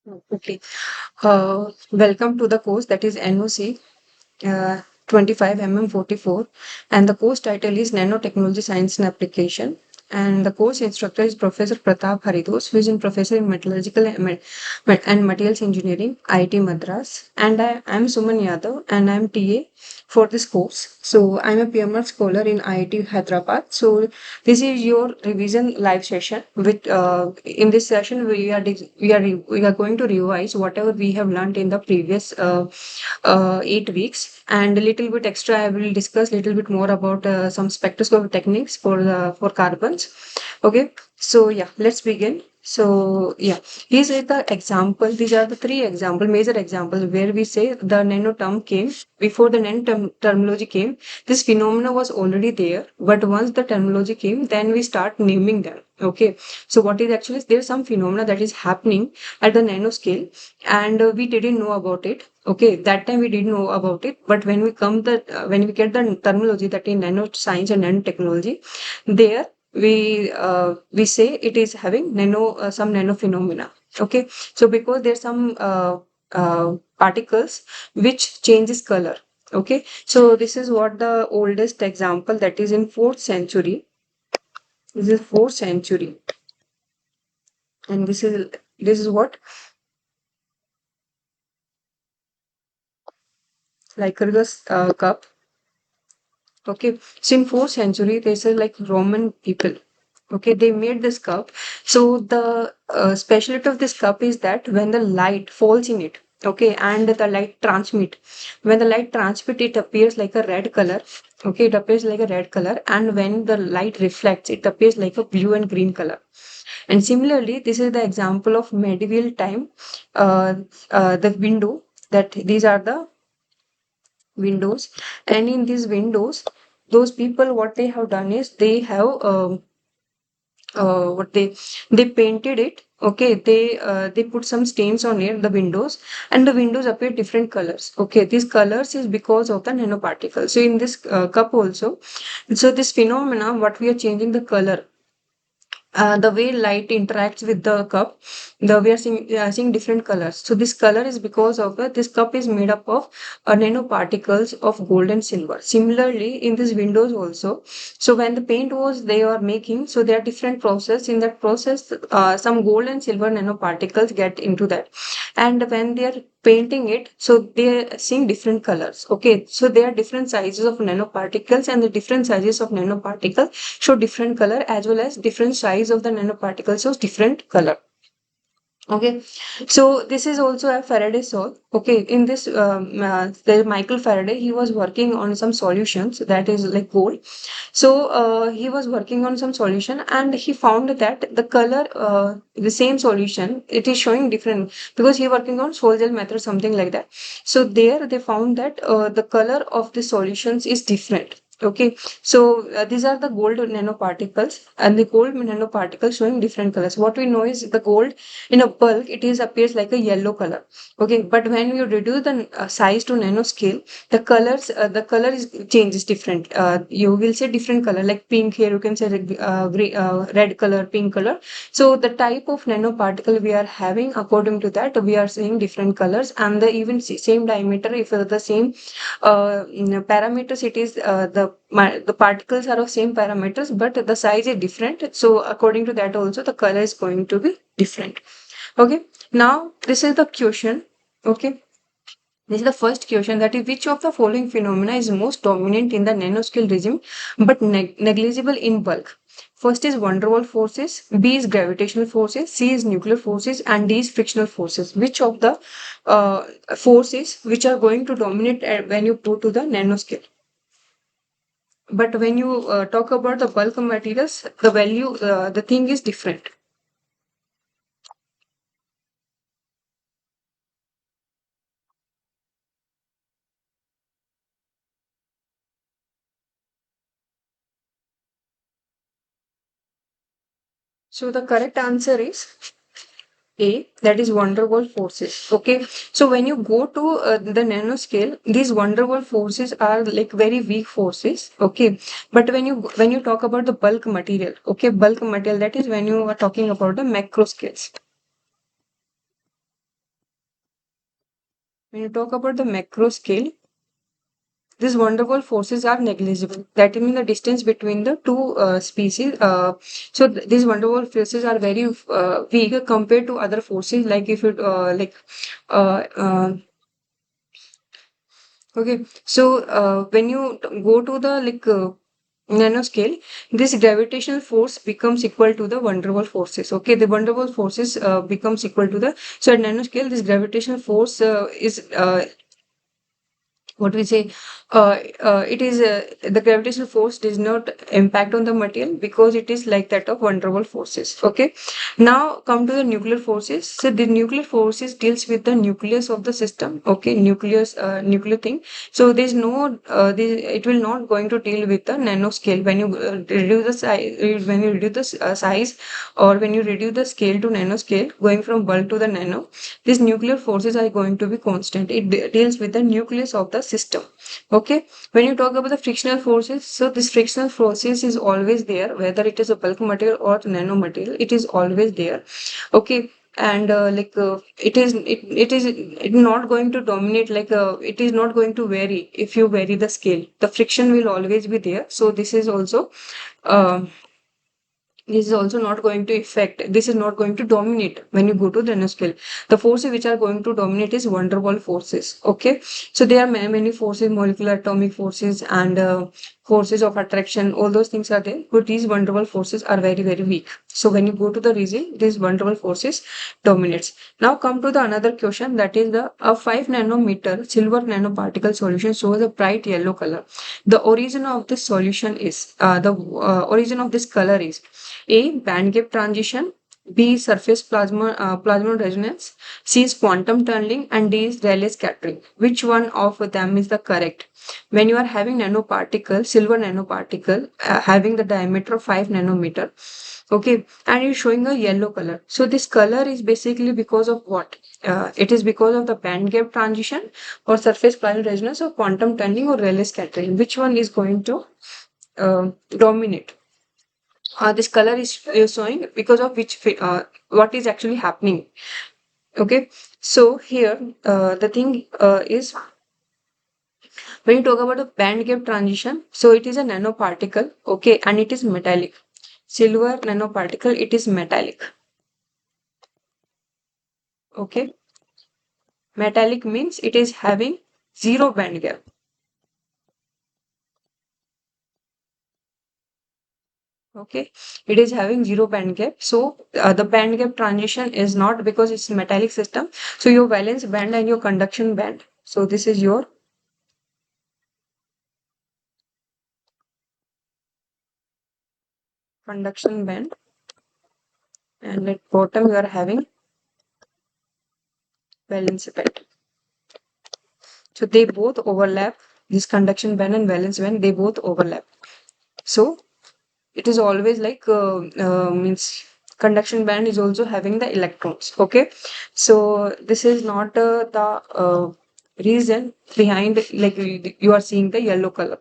Okay. Welcome to the course that is NOC 25mm44, and the course title is Nanotechnology Science and Application. And the course instructor is Professor Pratap Haridos, who is in Professor in Metallurgical and Materials Engineering, IIT Madras. And I am Suman Yadav, and I am TA for this course. So I'm a PMR scholar in IIT Hyderabad. So this is your revision live session. With in this session, we are going to revise whatever we have learned in the previous 8 weeks, and a little bit extra. I will discuss a little bit more about some spectroscopic techniques for carbons. Okay, so yeah, let's begin. So yeah, these are the example. These are the three major examples where we say the nano term came before the terminology came. This phenomena was already there, but once the terminology came, then we start naming them. Okay, so what is actually there's some phenomena that is happening at the nanoscale, and we didn't know about it. Okay, that time we didn't know about it, but when we get the terminology that in nanoscience and nanotechnology, there we say it is having some nano phenomena. Okay, so because there's some particles which changes color. Okay, so this is what the oldest example, that is in 4th century. This is 4th century, and this is what Lycurgus cup. Okay, so in 4th century, they say like Roman people. Okay, they made this cup. So the specialty of this cup is that when the light falls in it, okay, and the light transmit, when the light transmit, it appears like a red color. Okay, it appears like a red color, and when the light reflects, it appears like a blue and green color. And similarly, this is the example of medieval time. Uh, the window, that these are the windows, and in these windows, those people, what they have done is they have what they painted it. Okay, they put some stains on it, the windows, and the windows appear different colors. Okay, these colors is because of the nanoparticles. So in this cup also, so this phenomena, what we are changing the color, the way light interacts with the cup, the we are seeing different colors. So this color is because of this cup is made up of nanoparticles of gold and silver. Similarly, in these windows also, so when the paint was they are making, so there are different process. In that process, some gold and silver nanoparticles get into that, and when they are painting it, so they are seeing different colors. Okay, so there are different sizes of nanoparticles, and the different sizes of nanoparticles show different color, as well as different size of the nanoparticles shows different color. Okay, so this is also a Faraday law. Okay, in this, the Michael Faraday, he was working on some solutions that is like gold. So he was working on some solution, and he found that the color, the same solution, it is showing different, because he working on soil gel method, something like that. So there they found that the color of the solutions is different. Okay, so these are the gold nanoparticles, and the gold nanoparticles showing different colors. What we know is the gold in a bulk, it is appears like a yellow color. Okay, but when you reduce the size to nanoscale, the color is changes different. You will say different color, like pink here. You can say red color, pink color. So the type of nanoparticle we are having, according to that, we are seeing different colors, and the even same diameter. If the same parameters, it is the particles are of same parameters, but the size is different. So according to that, also the color is going to be different. Okay, now this is the question. Okay, this is the first question, that is, which of the following phenomena is most dominant in the nanoscale regime but negligible in bulk? First is van der Waals forces, B is gravitational forces, C is nuclear forces, and D is frictional forces. Which of the forces which are going to dominate when you go to the nanoscale? But when you talk about the bulk materials, the value, the thing is different. So the correct answer is A, that is van der Waals forces. Okay, so when you go to the nanoscale, these van der Waals forces are like very weak forces. Okay, but when you talk about the bulk material, okay, bulk material, that is when you are talking about the macro scales. When you talk about the macro scale, these wonderful forces are negligible. That means the distance between the two species. These wonderful forces are very weak compared to other forces. Like if it uh, uh, okay. When you go to the nanoscale, this gravitational force becomes equal to the van der Waals forces. Okay, the van der Waals forces becomes equal to the, so at nanoscale this gravitational force is what we say, it is the gravitational force does not impact on the material because it is like that of van der Waals forces. Okay, now come to the nuclear forces. So the nuclear forces deals with the nucleus of the system. Okay, nuclear thing. So there's no it will not going to deal with the nanoscale. When you reduce the size, when you reduce the size, or when you reduce the scale to nanoscale, going from bulk to the nano, these nuclear forces are going to be constant. It deals with the nucleus of the system. Okay, when you talk about the frictional forces, so this frictional forces is always there, whether it is a bulk material or nano material, it is always there. Okay, and it not going to dominate, it is not going to vary if you vary the scale. The friction will always be there. So um this is also not going to affect, this is not going to dominate when you go to the nanoscale. The forces which are going to dominate is van der Waals forces. Okay, so there are many forces, molecular atomic forces, and forces of attraction, all those things are there, but these van der Waals forces are very weak. So when you go to the resin, these van der Waals forces dominates. Now come to the another question, that is the a 5 nanometer silver nanoparticle solution shows a bright yellow color. The origin of this solution is the origin of this color is a. Band gap transition. B. Surface plasma resonance. C is quantum tunneling, and D is Rayleigh scattering. Which one of them is the correct? When you are having nanoparticle, silver nanoparticle, having the diameter of 5 nanometer, okay, and you're showing a yellow color. So this color is basically because of what? It is because of the band gap transition, or surface plasma resonance, or quantum tunneling, or Rayleigh scattering. Which one is going to dominate? This color is showing because of what is actually happening. Okay, so here the thing is, when you talk about a band gap transition, so it is a nanoparticle. Okay, and it is metallic. Silver nanoparticle, it is metallic. Okay, metallic means it is having zero band gap. Okay, it is having zero band gap. So the band gap transition is not, because it's metallic system. So your valence band and your conduction band, so this is your conduction band, and at bottom you are having valence band. So they both overlap. This conduction band and valence band, they both overlap. So it is always like means conduction band is also having the electrons. Okay, so this is not the reason behind, like you are seeing the yellow color.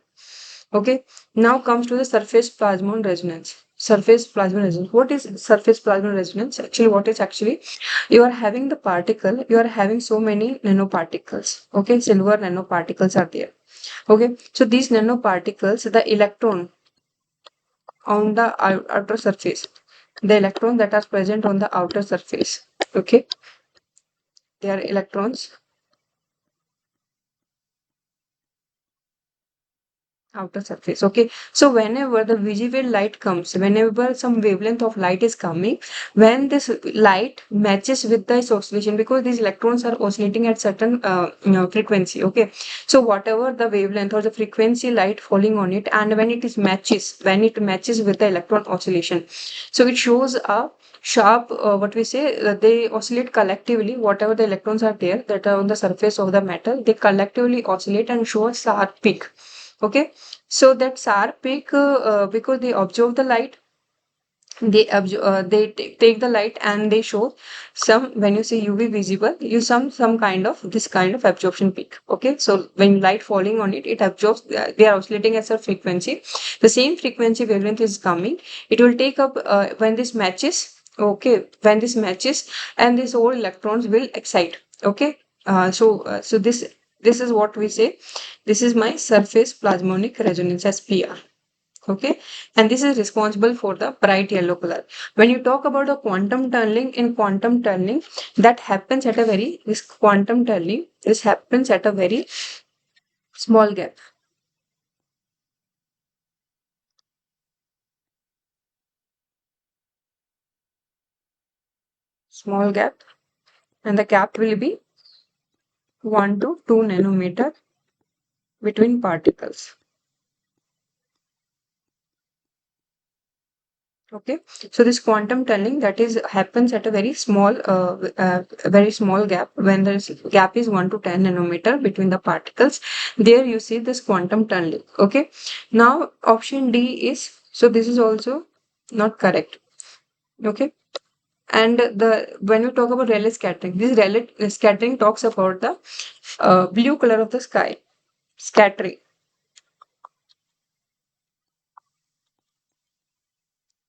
Okay, now comes to the surface plasmon resonance. Surface plasmon resonance. What is surface plasmon resonance? Actually, what is actually, you are having the particle, you are having so many nanoparticles. Okay, silver nanoparticles are there. Okay, so these nanoparticles, the electron on the outer surface, the electron that are present on the outer surface. Okay, they are electrons, outer surface. Okay, so whenever the visible light comes, whenever some wavelength of light is coming, when this light matches with this oscillation, because these electrons are oscillating at certain frequency. Okay, so whatever the wavelength or the frequency light falling on it, and when it is matches, when it matches with the electron oscillation, so it shows a sharp, what we say, they oscillate collectively. Whatever the electrons are there that are on the surface of the metal, they collectively oscillate and show a sharp peak. Okay, so that sharp peak, because they absorb the light, they take the light and they show some, when you see UV visible, you some kind of this kind of absorption peak. Okay, so when light falling on it, it absorbs, they are oscillating at a frequency, the same frequency wavelength is coming, it will take up when this matches. Okay, when this matches, and these all electrons will excite. Okay, So this is what we say. This is my surface plasmonic resonance, SPR. Okay, and this is responsible for the bright yellow color. When you talk about the quantum tunneling, in quantum tunneling, that happens at a very this quantum tunneling. This happens at a very small gap. Small gap, and the gap will be 1 to 2 nanometer between particles. Okay, so this quantum tunneling, that is happens at a very small gap. When the gap is 1 to 10 nanometer between the particles, there you see this quantum tunneling. Okay, now option D is, so this is also not correct. Okay, and the when we talk about Rayleigh scattering, this Rayleigh scattering talks about the blue color of the sky scattering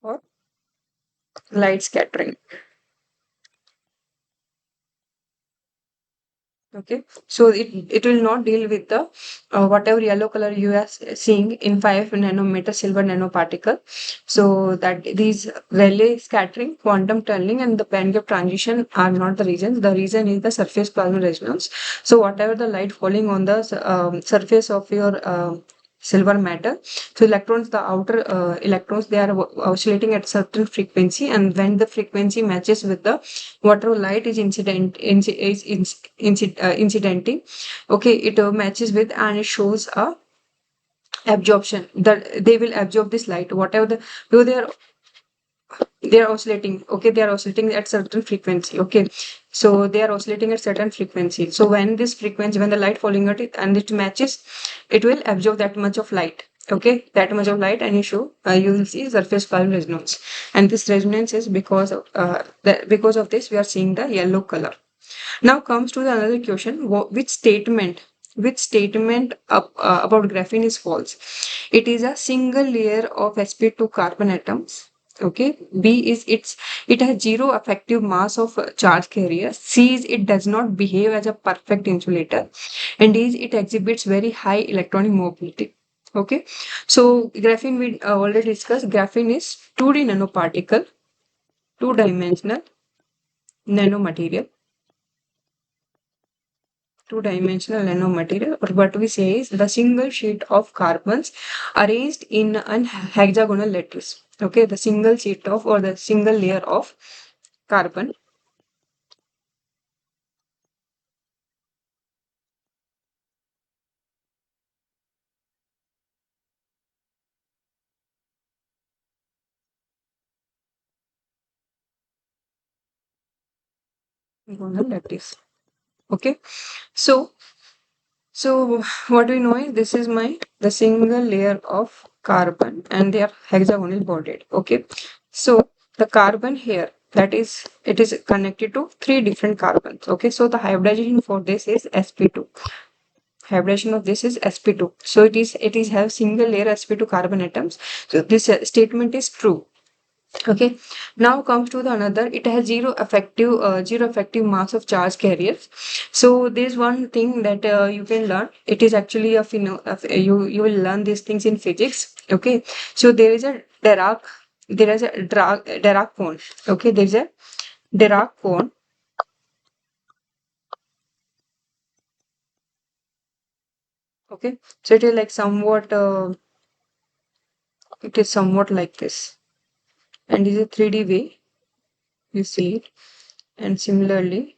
or light scattering. Okay, so it will not deal with the whatever yellow color you are seeing in 5 nanometer silver nanoparticle. So that these Rayleigh scattering, quantum tunneling, and the band gap transition are not the reasons. The reason is the surface plasma resonance. So whatever the light falling on the surface of your silver matter, so electrons, the outer electrons, they are oscillating at certain frequency, and when the frequency matches with the whatever light is incidenting, okay, it matches with, and it shows a absorption, that they will absorb this light, whatever the, though they are oscillating. Okay, they are oscillating at certain frequency. Okay, so they are oscillating at certain frequency. So when this frequency, when the light falling at it and it matches, it will absorb that much of light. Okay, that much of light, and you will see surface plasma resonance, and this resonance is because of because of this we are seeing the yellow color. Now comes to the another question: which statement about graphene is false? It is a single layer of sp2 carbon atoms. Okay. B is it has zero effective mass of charge carrier. C is it does not behave as a perfect insulator, and D is it exhibits very high electronic mobility. Okay. So graphene we already discussed. Graphene is 2D nanoparticle, two-dimensional nanomaterial, two-dimensional nanomaterial, or what we say is the single sheet of carbons arranged in an hexagonal lattice. Okay, the single sheet of, or the single layer of carbon. Hexagonal lattice. Okay, so what we know is this is the single layer of carbon, and they are hexagonal bonded. Okay, so the carbon here, that is, it is connected to three different carbons. Okay, so the hybridization for this is sp2. Hybridization of this is sp2. So it is have single layer sp2 carbon atoms. So this statement is true. Okay, now comes to the another. It has zero effective mass of charge carriers. So there's one thing that you can learn. It is actually you will learn these things in physics. Okay, so there is a Dirac cone. Okay, there is a Dirac cone. Okay, so it is somewhat like this, and is a 3D way, you see it, and similarly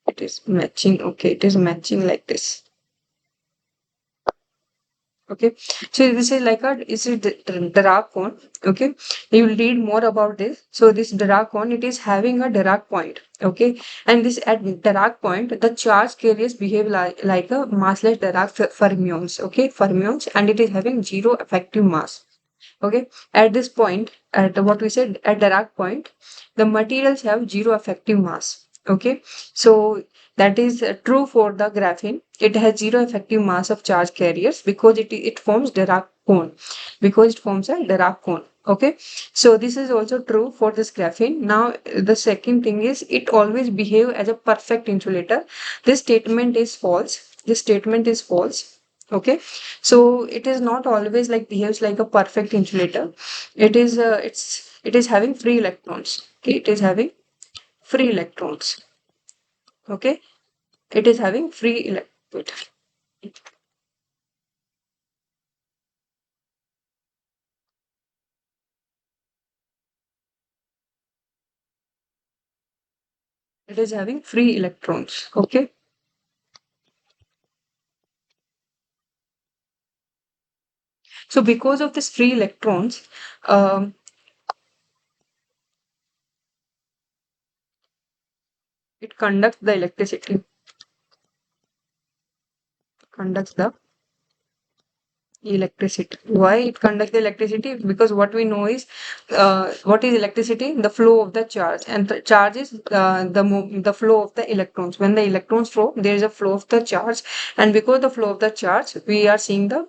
it is matching. Okay, it is matching like this. Okay, so this is like a, is it Dirac cone. Okay, you will read more about this. So this Dirac cone, it is having a Dirac point. Okay, and this at Dirac point, the charge carriers behave like a massless Dirac fermions. Okay, fermions, and it is having zero effective mass. Okay, at this point, at what we said at Dirac point, the materials have zero effective mass. Okay, so that is true for the graphene. It has zero effective mass of charge carriers because it forms Dirac cone, because it forms a Dirac cone. Okay, so this is also true for this graphene. Now, the second thing is it always behave as a perfect insulator. This statement is false. This statement is false. Okay, so it is not always like behaves like a perfect insulator. It is having free electrons. Okay, it is having free electrons. Okay, it is having free elect. It is having free electrons. Okay, so because of this free electrons, um, it conducts the electricity. Conducts the electricity. Why it conducts the electricity? Because what we know is, what is electricity? The flow of the charge, and the charge is the flow of the electrons. When the electrons flow, there is a flow of the charge, and because the flow of the charge, we are seeing the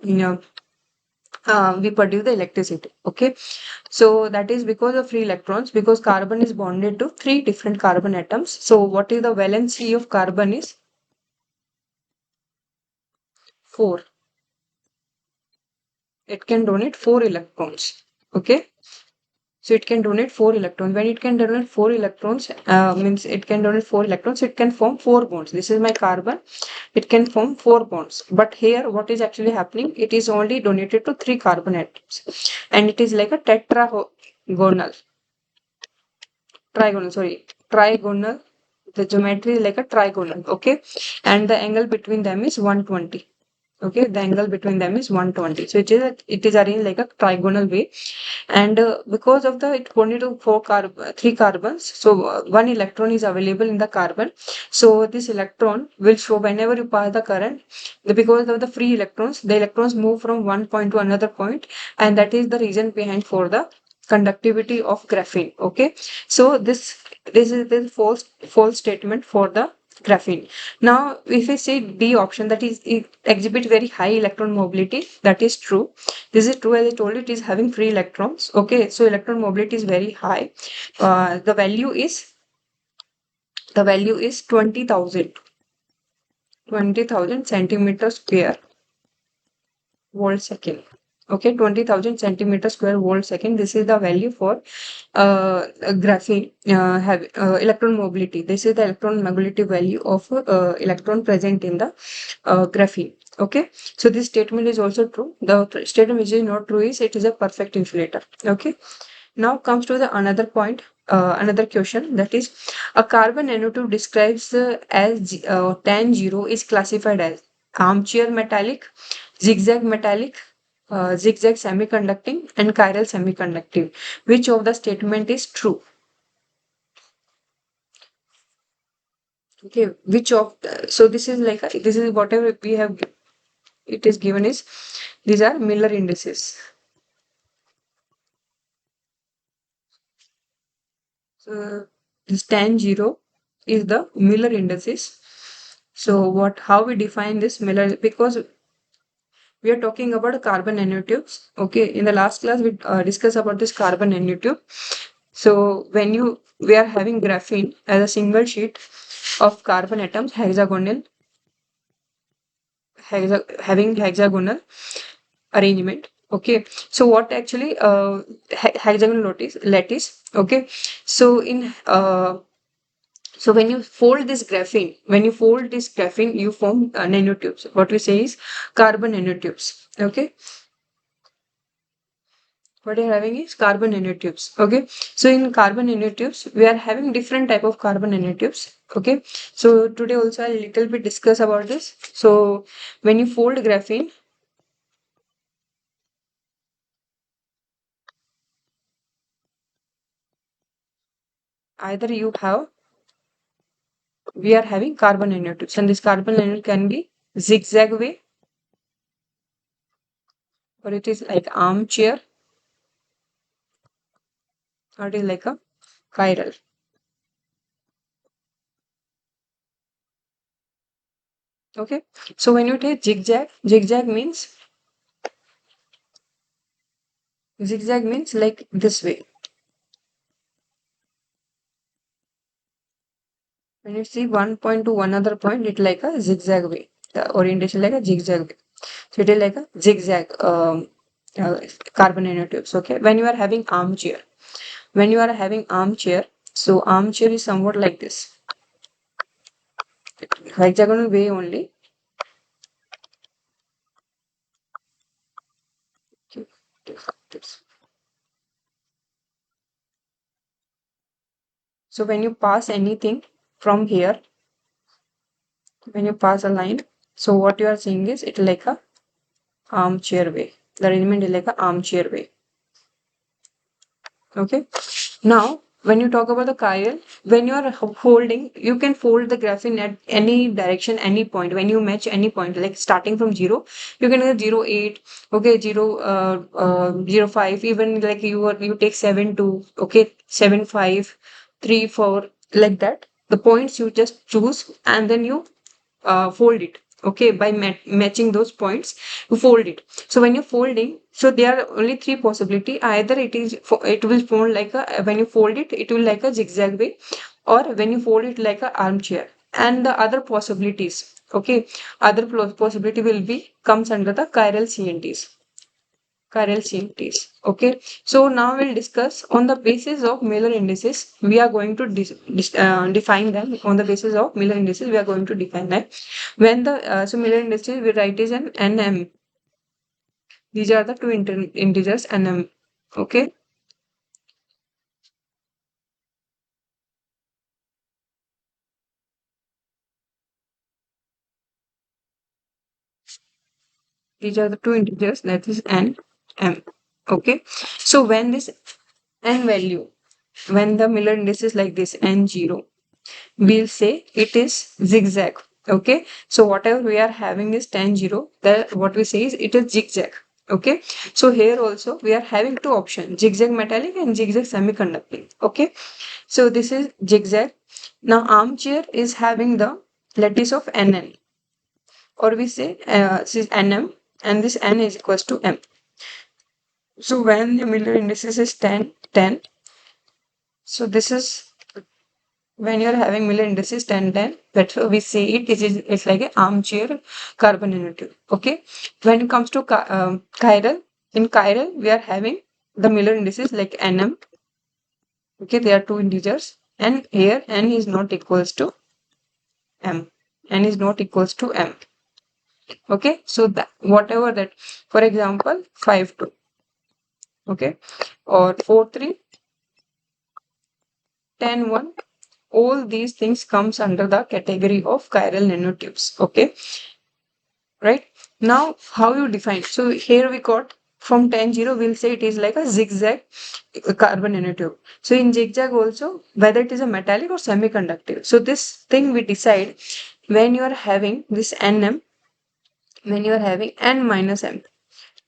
we produce the electricity. Okay, so that is because of free electrons. Because carbon is bonded to three different carbon atoms. So what is the valency of carbon is 4. It can donate 4 electrons. Okay, so it can donate 4 electrons. When it can donate 4 electrons, means it can donate 4 electrons, it can form 4 bonds. This is my carbon. It can form 4 bonds. But here, what is actually happening? It is only donated to 3 carbon atoms. And it is like a tetragonal, trigonal. The geometry is like a trigonal. Okay. And the angle between them is 120. Okay, the angle between them is 120. So it is arranged like a trigonal way, and because of the it only to 3 carbons, so one electron is available in the carbon. So this electron will show whenever you pass the current. Because of the free electrons, the electrons move from one point to another point, and that is the reason behind for the conductivity of graphene. Okay, so this is the false statement for the graphene. Now, if we say D option, that is it exhibit very high electron mobility, that is true. This is true, as I told you, it is having free electrons. Okay, so electron mobility is very high. The value is 20,000 centimeter square volt second. Okay, 20,000 centimeter square volt second. This is the value for graphene have electron mobility. This is the electron mobility value of electron present in the graphene. Okay, so this statement is also true. The statement which is not true is it is a perfect insulator. Okay, now comes to the another point, another question, that is a carbon nanotube describes as tan zero is classified as armchair metallic, zigzag metallic, zigzag semiconducting, and chiral semiconducting. Which of the statement is true? Okay, which of so this is like this is whatever we have. It is given is these are Miller indices. So this tan zero is the Miller indices. So what how we define this Miller, because we are talking about a carbon nanotubes. Okay, in the last class we discussed about this carbon nanotube. So when you we are having graphene as a single sheet of carbon atoms, having hexagonal arrangement. Okay, so what actually hexagonal lattice. Okay, so in so when you fold this graphene, you form nanotubes. What we say is carbon nanotubes. Okay, what you're having is carbon nanotubes. Okay, so in carbon nanotubes we are having different type of carbon nanotubes. Okay, so today also I'll little bit discuss about this. So when you fold graphene, either you have we are having carbon nanotubes, and this carbon nanotube can be zigzag way, or it is like armchair, or it is like a chiral. Okay, so when you take zigzag means Zigzag means like this way. When you see one point to one other point, it like a zigzag way. The orientation like a zigzag way. So it is like a zigzag uh, carbon nanotubes. Okay. When you are having armchair, so armchair is somewhat like this, hexagonal way only. Okay. So when you pass anything from here, when you pass a line, so what you are seeing is it like a armchair way. The arrangement is like a armchair way. Okay. Now, when you talk about the chiral, when you are holding, you can fold the graphene at any direction, any point. When you match any point, like starting from zero, you can get 0.8, okay, 0.5, even like you take 7.2, okay, 7.5, 3.4, like that. The points you just choose and then you fold it, okay, by matching those points you fold it. So when you're folding, so there are only three possibility. Either it will fold like a, when you fold it, it will like a zigzag way, or when you fold it like a armchair. And the other possibilities, okay, other possibility will be comes under the chiral CMTs. Okay, so now we'll discuss on the basis of Miller indices. We are going to define them on the basis of Miller indices. We are going to define them. When the so Miller indices we write is an NM. These are the two integers NM. Okay, these are the two integers, that is N M. Okay, so when this N value, when the Miller index is like this N0, we'll say it is zigzag. Okay, so whatever we are having is 10 0, that what we say is it is zigzag. Okay, so here also we are having two options, zigzag metallic and zigzag semiconducting. Okay, so this is zigzag. Now armchair is having the lattice of NN, or we say this is NM, and this N is equals to M. So when the Miller indices is 10 10, so this is when you're having Miller indices 10 10, that's why we say it's like an armchair carbon nanotube. Okay, when it comes to chiral, in chiral we are having the Miller indices like NM. Okay, they are two integers, and here N is not equals to M. N is not equals to M. Okay, so that whatever that, for example, 5 2, okay, or 4 3, 10 1, all these things comes under the category of chiral nanotubes. Okay, right? Now, how you define? So here we got from 10 0, we'll say it is like a zigzag carbon nanotube. So in zigzag also, whether it is a metallic or semiconductor. So this thing we decide when you are having this NM, when you are having N minus M,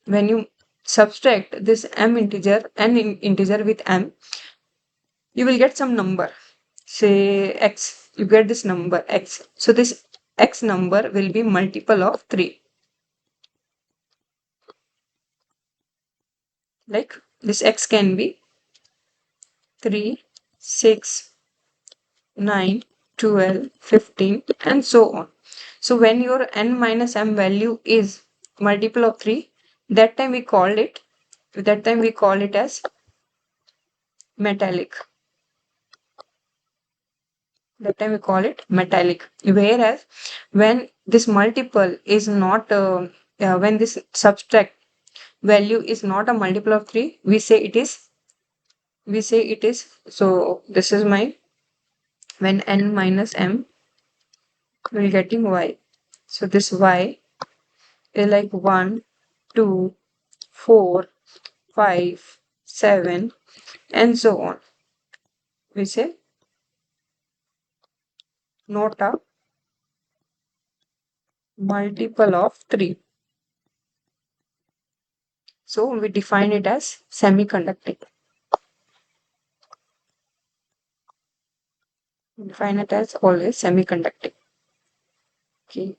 when you subtract this M integer, integer with M, you will get some number. Say X, you get this number X. So this X number will be multiple of 3. Like this X can be 3, 6, 9, 12, 15, and so on. So when your N minus M value is multiple of 3, that time we call it, as metallic. That time we call it metallic. Whereas when this multiple is not, when this subtract value is not a multiple of 3, we say it is, so this is my, when N minus M, we're getting Y. So this Y is like 1, 2, 4, 5, 7, and so on. We say not a multiple of 3. So we define it as semiconducting. Define it as always semiconducting. Okay.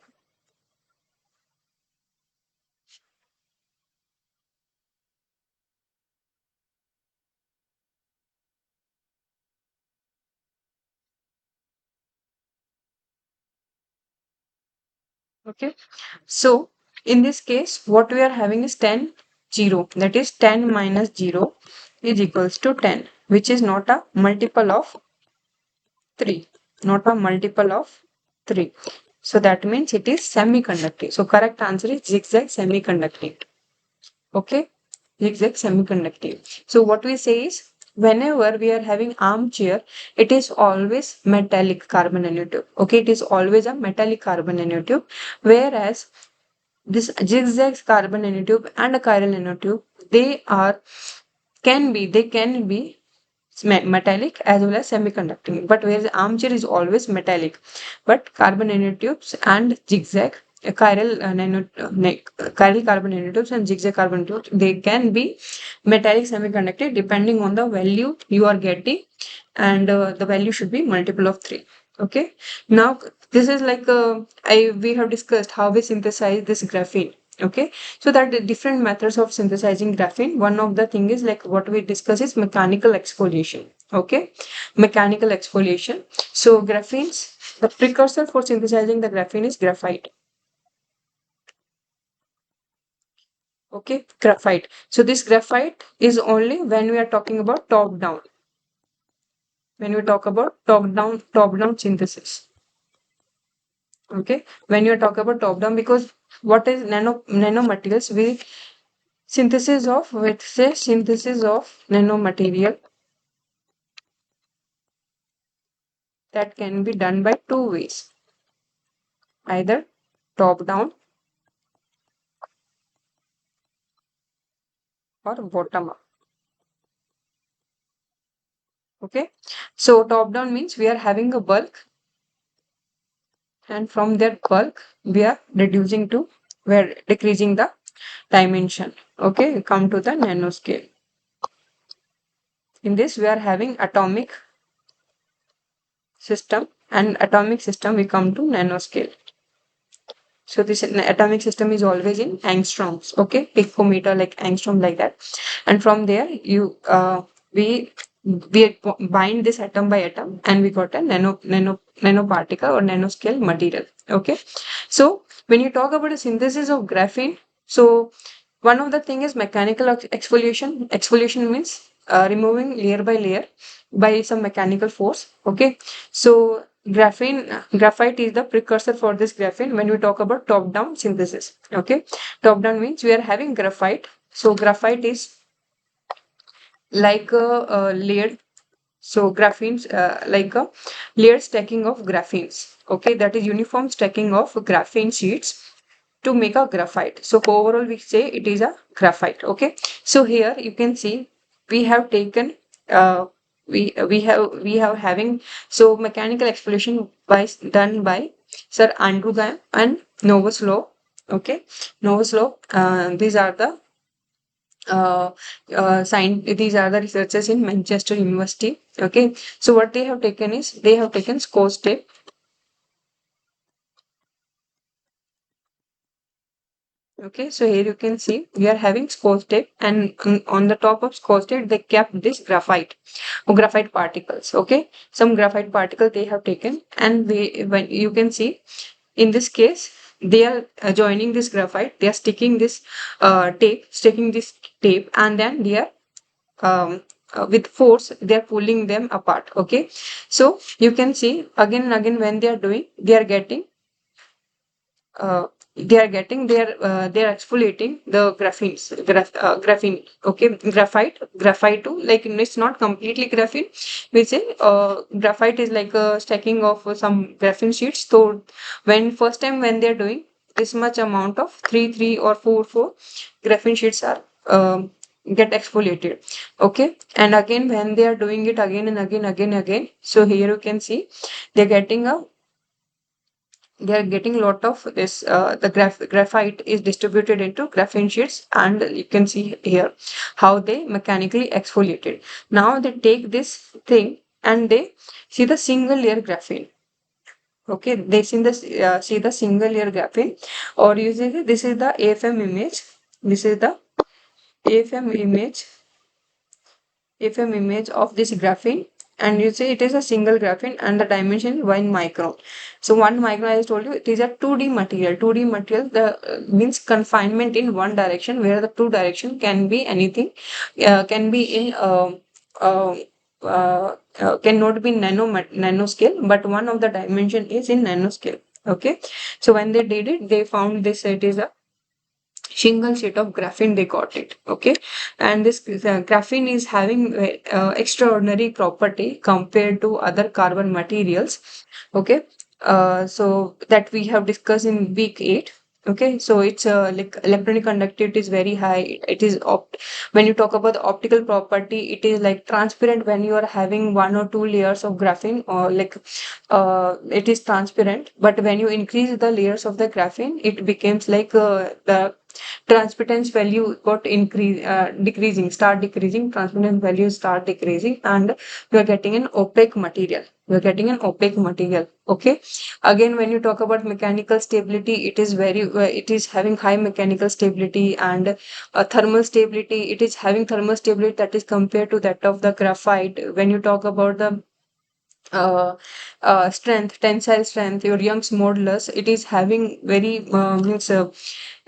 Okay, so in this case what we are having is 10 0, that is 10 minus 0 is equals to 10, which is not a multiple of 3, not a multiple of 3. So that means it is semiconducting. So correct answer is zigzag semiconducting. Okay, zigzag semiconducting. So what we say is, whenever we are having armchair, it is always metallic carbon nanotube. Okay, it is always a metallic carbon nanotube, whereas this zigzag carbon nanotube and a chiral nanotube, they are they can be metallic as well as semiconducting, but whereas armchair is always metallic, but carbon nanotubes and zigzag chiral carbon nanotubes and zigzag carbon nanotubes, they can be metallic semiconductor depending on the value you are getting, and the value should be multiple of 3. Okay, now this is like we have discussed how we synthesize this graphene. Okay, so that the different methods of synthesizing graphene, one of the thing is like what we discuss is mechanical exfoliation. Okay, mechanical exfoliation. So graphenes, the precursor for synthesizing the graphene is graphite. Okay, graphite. So this graphite is only when we are talking about top down. When we talk about top down synthesis. Okay, when you talk about top down, because what is nanomaterials? We synthesis of, let's say synthesis of nanomaterial, that can be done by two ways, either top down or bottom up. Okay, so top down means we are having a bulk, and from that bulk we are reducing to, we are decreasing the dimension. Okay, come to the nanoscale. In this we are having atomic system, and atomic system we come to nanoscale. So this atomic system is always in angstroms. Okay, picometer, like angstrom, like that. And from there you we bind this atom by atom, and we got a nanoparticle or nanoscale material. Okay, so when you talk about a synthesis of graphene, so one of the thing is mechanical exfoliation. Exfoliation means removing layer by layer by some mechanical force. Okay, so graphite is the precursor for this graphene when we talk about top down synthesis. Okay, top down means we are having graphite. So graphite is like a layered, so graphenes like a layered stacking of graphenes. Okay, that is uniform stacking of graphene sheets to make a graphite. So overall we say it is a graphite. Okay, so here you can see we have taken uh, we have having, so mechanical exploration by done by Sir Andrew Graham and Novus Law. Okay, Novus Law, these are the these are the researchers in Manchester University. Okay, so what they have taken is they have taken Scotch tape. Okay, so here you can see we are having Scotch tape, and on the top of Scotch tape they kept this graphite or graphite particles. Okay, some graphite particle they have taken, and when you can see in this case they are joining this graphite, they are sticking this sticking this tape, and then they are with force they are pulling them apart. Okay, so you can see again and again when they are doing, they are getting uh, they are exfoliating the graphene. Okay, graphite too, like it's not completely graphene. We say graphite is like a stacking of some graphene sheets. So when first time when they're doing this much amount of three or four graphene sheets are get exfoliated. Okay, and again when they are doing it again and again, so here you can see they're getting a they are getting a lot of this the graphite is distributed into graphene sheets, and you can see here how they mechanically exfoliated. Now they take this thing and they see the single layer graphene. Okay, they see the single layer graphene, or usually this is the AFM image. This is the AFM image of this graphene, and you say it is a single graphene and the dimension is 1 micron. So 1 micron, I told you, it is a 2D material. 2D material the means confinement in one direction, where the two direction can be anything, can be in uh, cannot be nanoscale, but one of the dimension is in nanoscale. Okay, so when they did it, they found this, it is a single sheet of graphene, they got it. Okay, and this graphene is having extraordinary property compared to other carbon materials. Okay, so that we have discussed in week 8. Okay, so it's like electronic conductivity is very high. It is when you talk about the optical property, it is like transparent when you are having one or two layers of graphene, or like it is transparent. But when you increase the layers of the graphene, it becomes like the transmittance value got decreasing, start decreasing, transmittance value start decreasing, and you are getting an opaque material. You are getting an opaque material. Okay, again, when you talk about mechanical stability, it is it is having high mechanical stability, and thermal stability, it is having thermal stability that is compared to that of the graphite. When you talk about the uh, strength, tensile strength, your Young's modulus, it is having very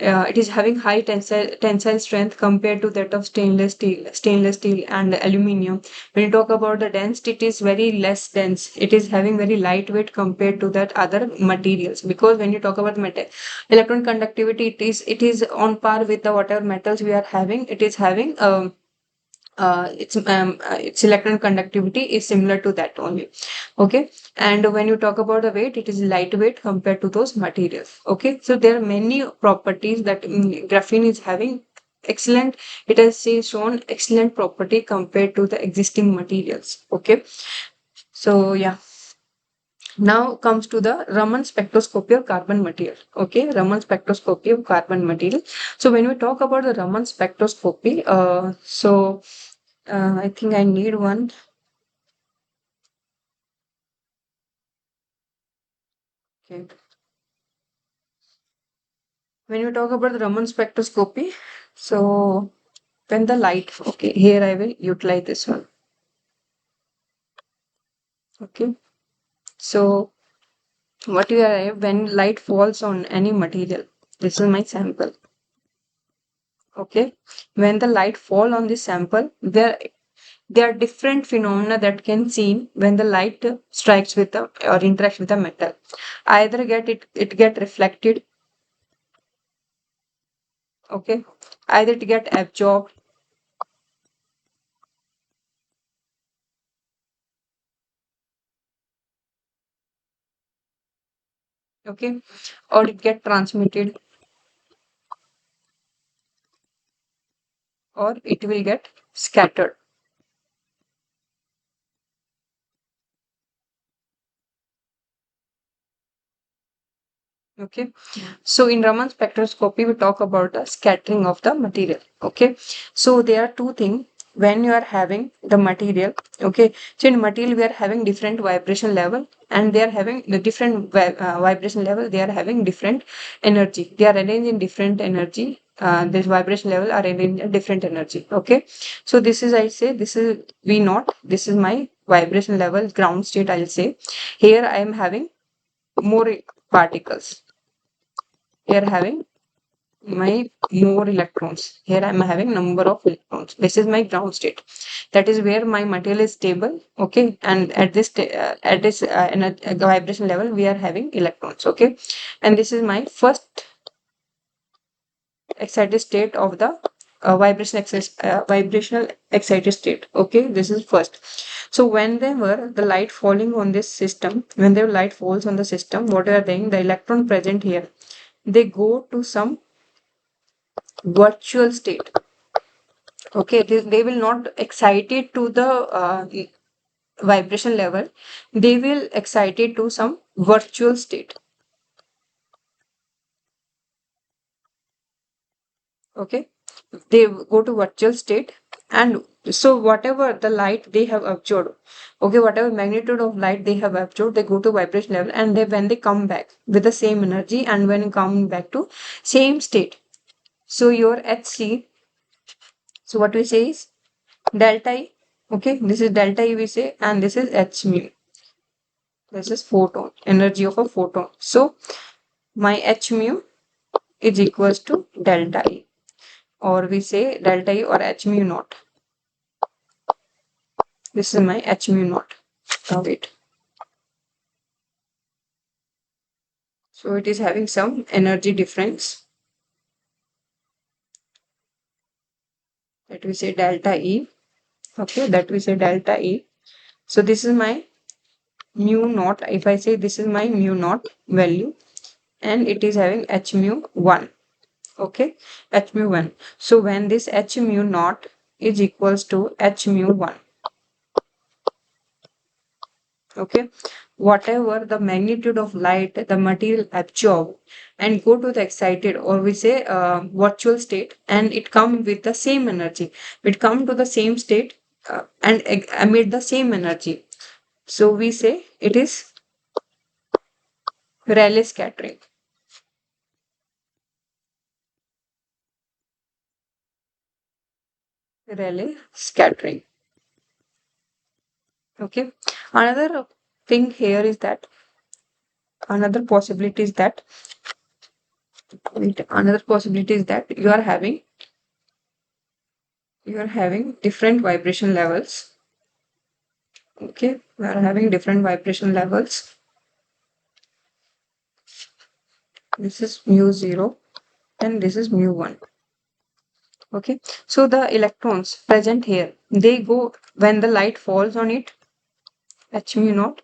it is having high tensile strength compared to that of stainless steel and aluminium. When you talk about the density, it is very less dense. It is having very lightweight compared to that other materials. Because when you talk about electron conductivity, it is on par with the whatever metals we are having. It is having its electron conductivity is similar to that only. Okay, and when you talk about the weight, it is lightweight compared to those materials. Okay, so there are many properties that graphene is having excellent. It has shown excellent property compared to the existing materials. Okay, so yeah, now comes to the Raman spectroscopy of carbon material. Okay, Raman spectroscopy of carbon material. So when we talk about the Raman spectroscopy, I think I need one. Okay. When you talk about the Raman spectroscopy, so when the light, okay, here I will utilize this one. Okay. So what you are, when light falls on any material, this is my sample. Okay. When the light fall on this sample, there are different phenomena that can seen when the light strikes with the or interacts with the metal. Either it get reflected. Okay, either it get absorbed. Okay, or it get transmitted, or it will get scattered. Okay, so in Raman spectroscopy, we talk about the scattering of the material. Okay, so there are two things when you are having the material. Okay, so in material, we are having different vibration level, and they are having the different vibration level, they are having different energy. They are arranged in different energy. This vibration level are arranged in different energy. Okay, so this is, I say, this is V naught. This is my vibration level, ground state, I'll say. Here I am having more particles. Here having my more electrons. Here I'm having number of electrons. This is my ground state. That is where my material is stable. Okay, and at this vibration level, we are having electrons. Okay, and this is my first excited state of the vibrational excited state. Okay, this is first. So whenever the light falling on this system, when the light falls on the system, what are they? The electron present here, they go to some virtual state. Okay, they will not excited to the vibration level. They will excited to some virtual state. Okay, they go to virtual state, and so whatever the light they have absorbed, okay, whatever magnitude of light they have absorbed, they go to vibration level, and when they come back with the same energy, and when you come back to same state, so your HC, so what we say is delta E Okay, this is delta E we say, and this is h mu. This is photon, energy of a photon. So my h mu is equals to delta E, or we say delta E or h mu naught. This is my h mu naught. Now wait. So it is having some energy difference. That we say delta E. Okay, that we say delta E. So this is my mu naught. If I say this is my mu naught value, and it is having h mu 1. Okay, h mu 1. So when this h mu naught is equals to h mu 1, okay, whatever the magnitude of light the material absorb and go to the excited, or we say virtual state, and it come with the same energy, it come to the same state and emit the same energy. So we say it is Rayleigh scattering. Rayleigh scattering. Okay, another thing here is that, another possibility is that, another possibility is that you are having different vibration levels. Okay, we are having different vibration levels. This is mu 0 and this is mu 1. Okay, so the electrons present here, they go when the light falls on it, h mu naught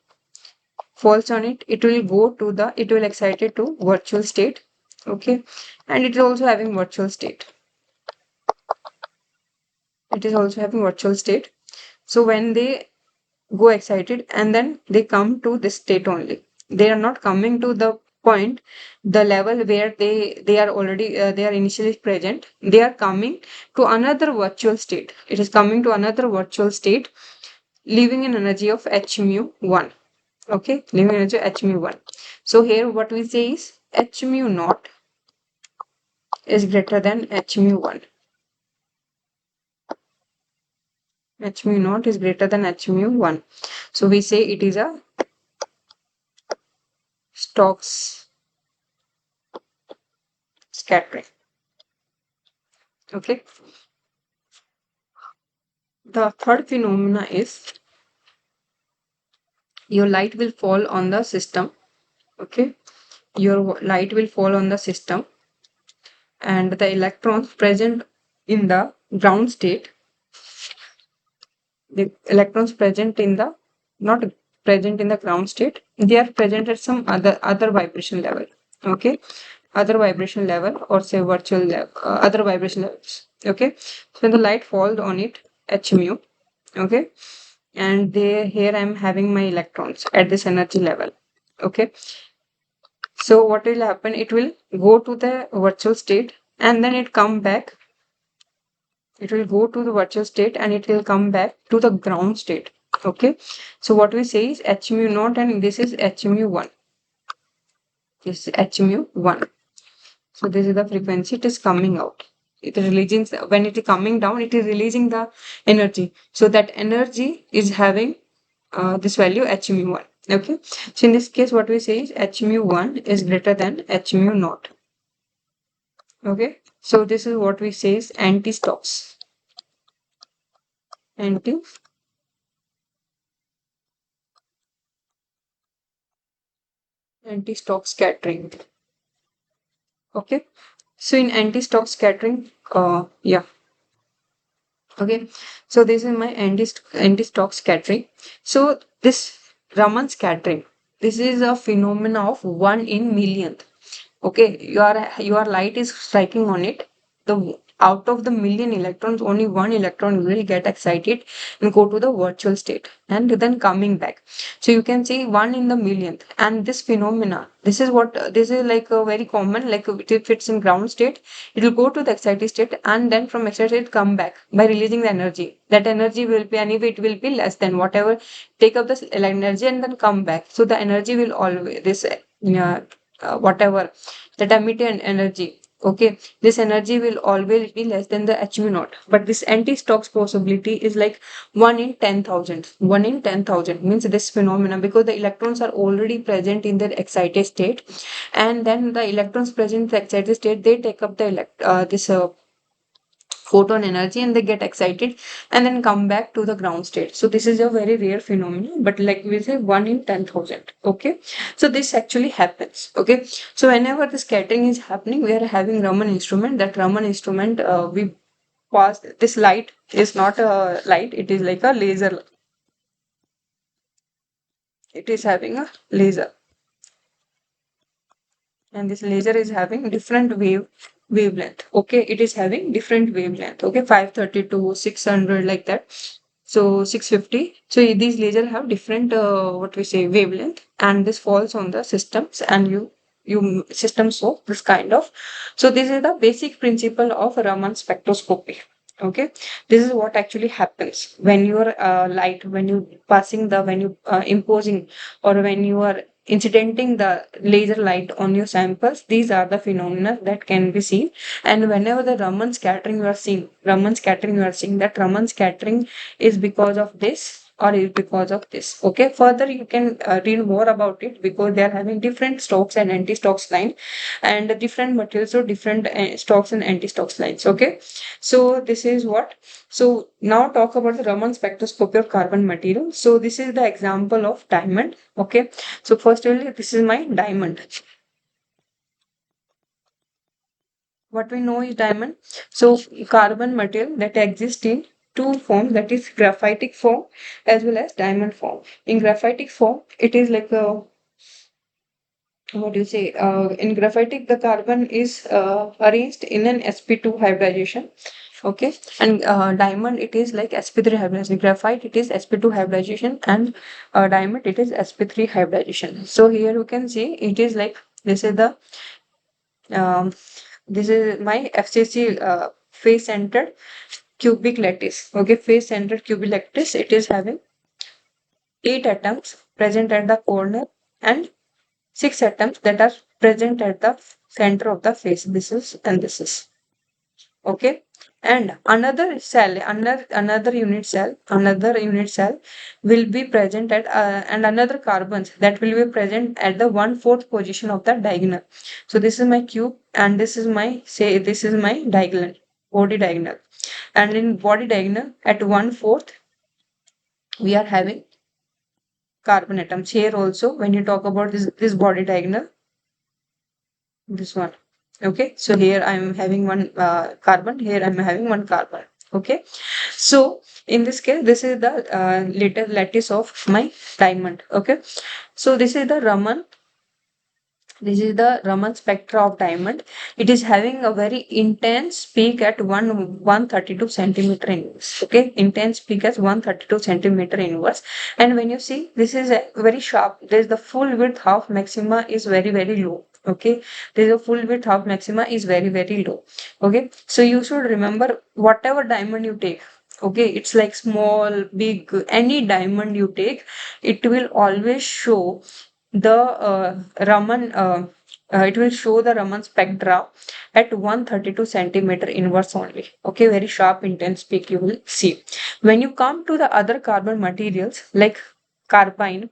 falls on it, it will go to the, it will excite it to virtual state. Okay, and it is also having virtual state. It is also having virtual state. So when they go excited and then they come to this state only, they are not coming to the point, the level where they are already they are initially present, they are coming to another virtual state, it is coming to another virtual state, leaving an energy of h mu 1. Okay, leaving energy h mu 1. So here what we say is h mu naught is greater than h mu 1. H mu naught is greater than h mu 1. So we say it is a Stokes scattering. Okay. The third phenomena is your light will fall on the system. Okay. Your light will fall on the system, and the electrons present in the ground state, the electrons present in the, not present in the ground state, they are present at some other vibration level. Okay, other vibration level, or say virtual level, other vibration levels. Okay, so when the light falls on it, h mu, okay, and they, here I am having my electrons at this energy level. Okay, so what will happen, it will go to the virtual state and then it come back, it will go to the virtual state and it will come back to the ground state. Okay, so what we say is h mu naught, and this is h mu 1. This is h mu 1. So this is the frequency it is coming out. It is releasing, when it is coming down, it is releasing the energy. So that energy is having this value h mu 1. Okay, so in this case what we say is h mu 1 is greater than h mu naught. Okay, so this is what we say is anti-Stokes. Anti Anti-Stokes scattering. Okay, so in anti-Stokes scattering, yeah. Okay, so this is my anti-Stokes scattering. So this Raman scattering, this is a phenomena of 1 in millionth. Okay, your light is striking on it, the out of the million electrons, only one electron will get excited and go to the virtual state and then coming back. So you can see 1 in the millionth. And this phenomena, this is what, this is like a very common, like if it's in ground state, it will go to the excited state and then from excited state come back by releasing the energy. That energy will be, anyway it will be less than whatever, take up this energy and then come back. So the energy will always, this whatever, that emitted energy Okay, this energy will always be less than the HV naught, but this anti-Stokes possibility is like 1 in 10,000. 1 in 10,000 means this phenomenon, because the electrons are already present in their excited state, and then the electrons present in the excited state, they take up the this photon energy and they get excited and then come back to the ground state. So this is a very rare phenomenon, but like we say 1 in 10,000. Okay, so this actually happens. Okay, so whenever the scattering is happening, we are having Raman instrument. That Raman instrument, we pass this light is not a light, it is like a laser. It is having a laser, and this laser is having different wavelength. Okay, it is having different wavelength. Okay, 532, 600, like that. So 650. So these laser have different what we say wavelength, and this falls on the systems, and you system so this kind of. So this is the basic principle of Raman spectroscopy. Okay, this is what actually happens when you are light, when you passing the, when you imposing, or when you are incidenting the laser light on your samples. These are the phenomena that can be seen. And whenever the Raman scattering you are seeing, Raman scattering you are seeing, that Raman scattering is because of this or is because of this. Okay, further you can read more about it, because they are having different Stokes and anti-Stokes line, and different materials, so different Stokes and anti-Stokes lines. Okay, so this is what. So now talk about the Raman spectroscopy of carbon material. So this is the example of diamond. Okay, so first this is my diamond. What we know is diamond. So carbon material that exists in two forms, that is graphitic form as well as diamond form. In graphitic form, it is like a, what do you say, in graphitic the carbon is arranged in an sp2 hybridization. Okay, and diamond it is like sp3 hybridization. Graphite it is sp2 hybridization, and diamond it is sp3 hybridization. So here you can see it is like, this is the um, this is my FCC face centered cubic lattice. Okay, face centered cubic lattice. It is having 8 atoms present at the corner and 6 atoms that are present at the center of the face. This is, and this is. Okay, and another unit cell will be present at and another carbons that will be present at the 1/4 position of the diagonal. So this is my cube, and this is my, say, this is my diagonal, body diagonal, and in body diagonal at 1/4 we are having carbon atoms. Here also, when you talk about this body diagonal, this one. Okay, so here I'm having one carbon, here I'm having one carbon. Okay, so in this case, this is the lattice of my diamond. Okay, so this is the Raman spectra of diamond. It is having a very intense peak at 132 centimeter inverse. Okay, intense peak as 132 centimeter inverse. And when you see, this is a very sharp. There is the full width half maxima is very low. Okay, there is a full width half maxima is very low. Okay, so you should remember whatever diamond you take. Okay, it's like small, big, any diamond you take, it will always show the Raman, it will show the Raman spectra at 132 centimeter inverse only. Okay, very sharp, intense peak you will see. When you come to the other carbon materials like carbine,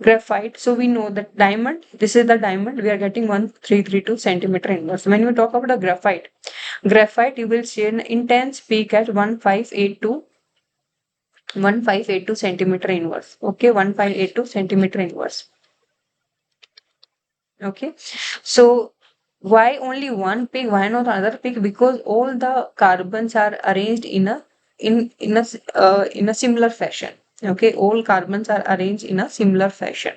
graphite, so we know that diamond, this is the diamond, we are getting 1332 centimeter inverse. When you talk about the graphite, you will see an intense peak at 1582 centimeter inverse. Okay, 1582 centimeter inverse. Okay, so why only one peak? Why not another peak? Because all the carbons are arranged in a in a similar fashion. Okay, all carbons are arranged in a similar fashion.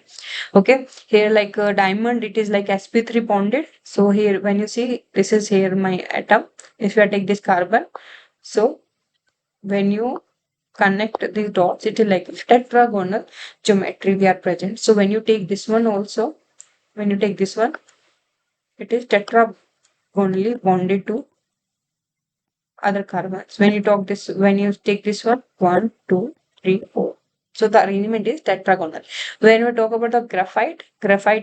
Okay, here like a diamond, it is like sp3 bonded. So here when you see, this is here my atom. If you take this carbon, so when you connect these dots, it is like tetragonal geometry we are present. So when you take this one also, when you take this one, it is tetragonally bonded to other carbons. When you talk this, when you take this one, two, three, four. So the arrangement is tetragonal. When we talk about the graphite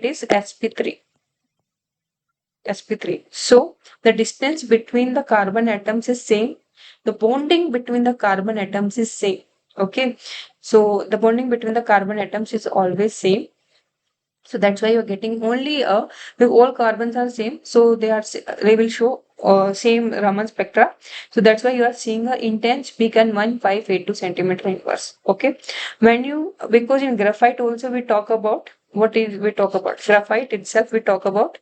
is sp3. sp3. So the distance between the carbon atoms is same. The bonding between the carbon atoms is same. Okay, so the bonding between the carbon atoms is always same. So that's why you're getting only the all carbons are same. So they will show same Raman spectra. So that's why you are seeing a intense peak and 1582 centimeter inverse. Okay. When you, because in graphite also we talk about, what is we talk about? Graphite itself we talk about.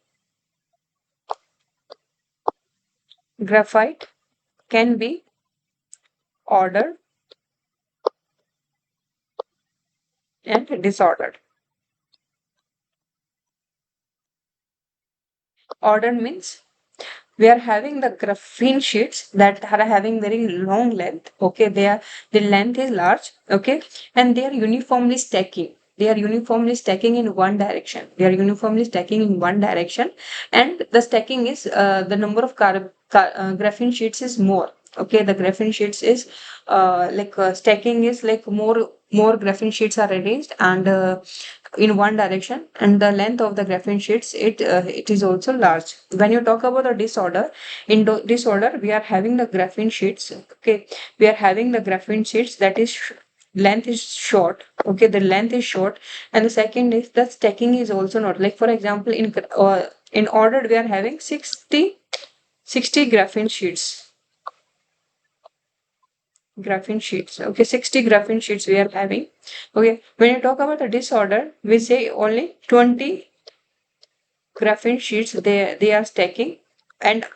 Graphite can be ordered and disordered. Ordered means we are having the graphene sheets that are having very long length. Okay, the length is large. Okay, and they are uniformly stacking. They are uniformly stacking in one direction. They are uniformly stacking in one direction, and the stacking is the number of graphene sheets is more. Okay, the graphene sheets is stacking is like more graphene sheets are arranged and in one direction, and the length of the graphene sheets it is also large. When you talk about the disorder, in disorder we are having the graphene sheets. Okay, we are having the graphene sheets that is length is short. Okay, the length is short, and the second is the stacking is also not, like for example in ordered we are having 60 graphene sheets. Okay, 60 graphene sheets we are having. Okay, when you talk about the disorder, we say only 20 graphene sheets they are stacking and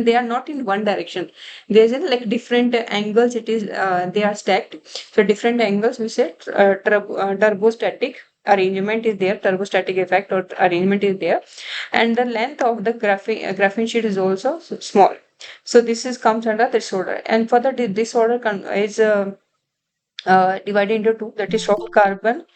they are not in one direction. There's like different angles it is they are stacked. So different angles we said turbostatic arrangement is there, turbostatic effect or arrangement is there, and the length of the graphene sheet is also small. So this is comes under disorder, and for the disorder is divided into two, that is soft carbon,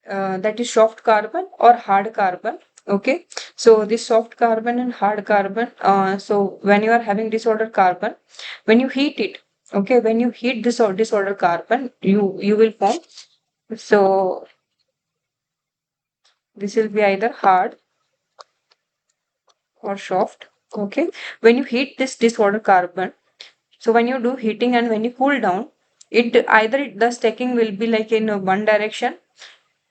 that is soft carbon or hard carbon. Okay, so this soft carbon and hard carbon, so when you are having disordered carbon, when you heat it, okay, when you heat this or disordered carbon, you will form, so this will be either hard or soft. Okay, when you heat this disordered carbon, so when you do heating and when you cool down, it either the stacking will be like in one direction,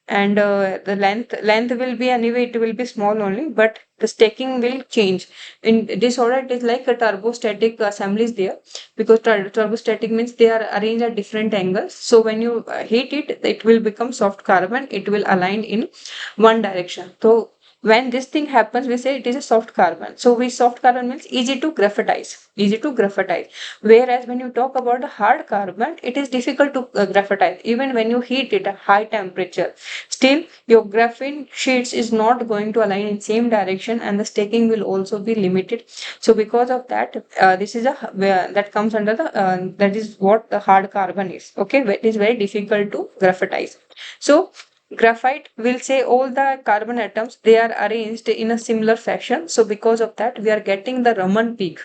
and the length will be anyway, it will be small only, but the stacking will change. In disorder it is like a turbostatic assembly is there, because turbostatic means they are arranged at different angles. So when you heat it, it will become soft carbon, it will align in one direction. So when this thing happens, we say it is a soft carbon. So we soft carbon means easy to graphitize. Whereas when you talk about the hard carbon, it is difficult to graphitize. Even when you heat it at high temperature, still your graphene sheets is not going to align in same direction, and the staking will also be limited. So because of that, this is a that comes under the that is what the hard carbon is. Okay, it is very difficult to graphitize. So graphite will say all the carbon atoms they are arranged in a similar fashion. So because of that, we are getting the Raman peak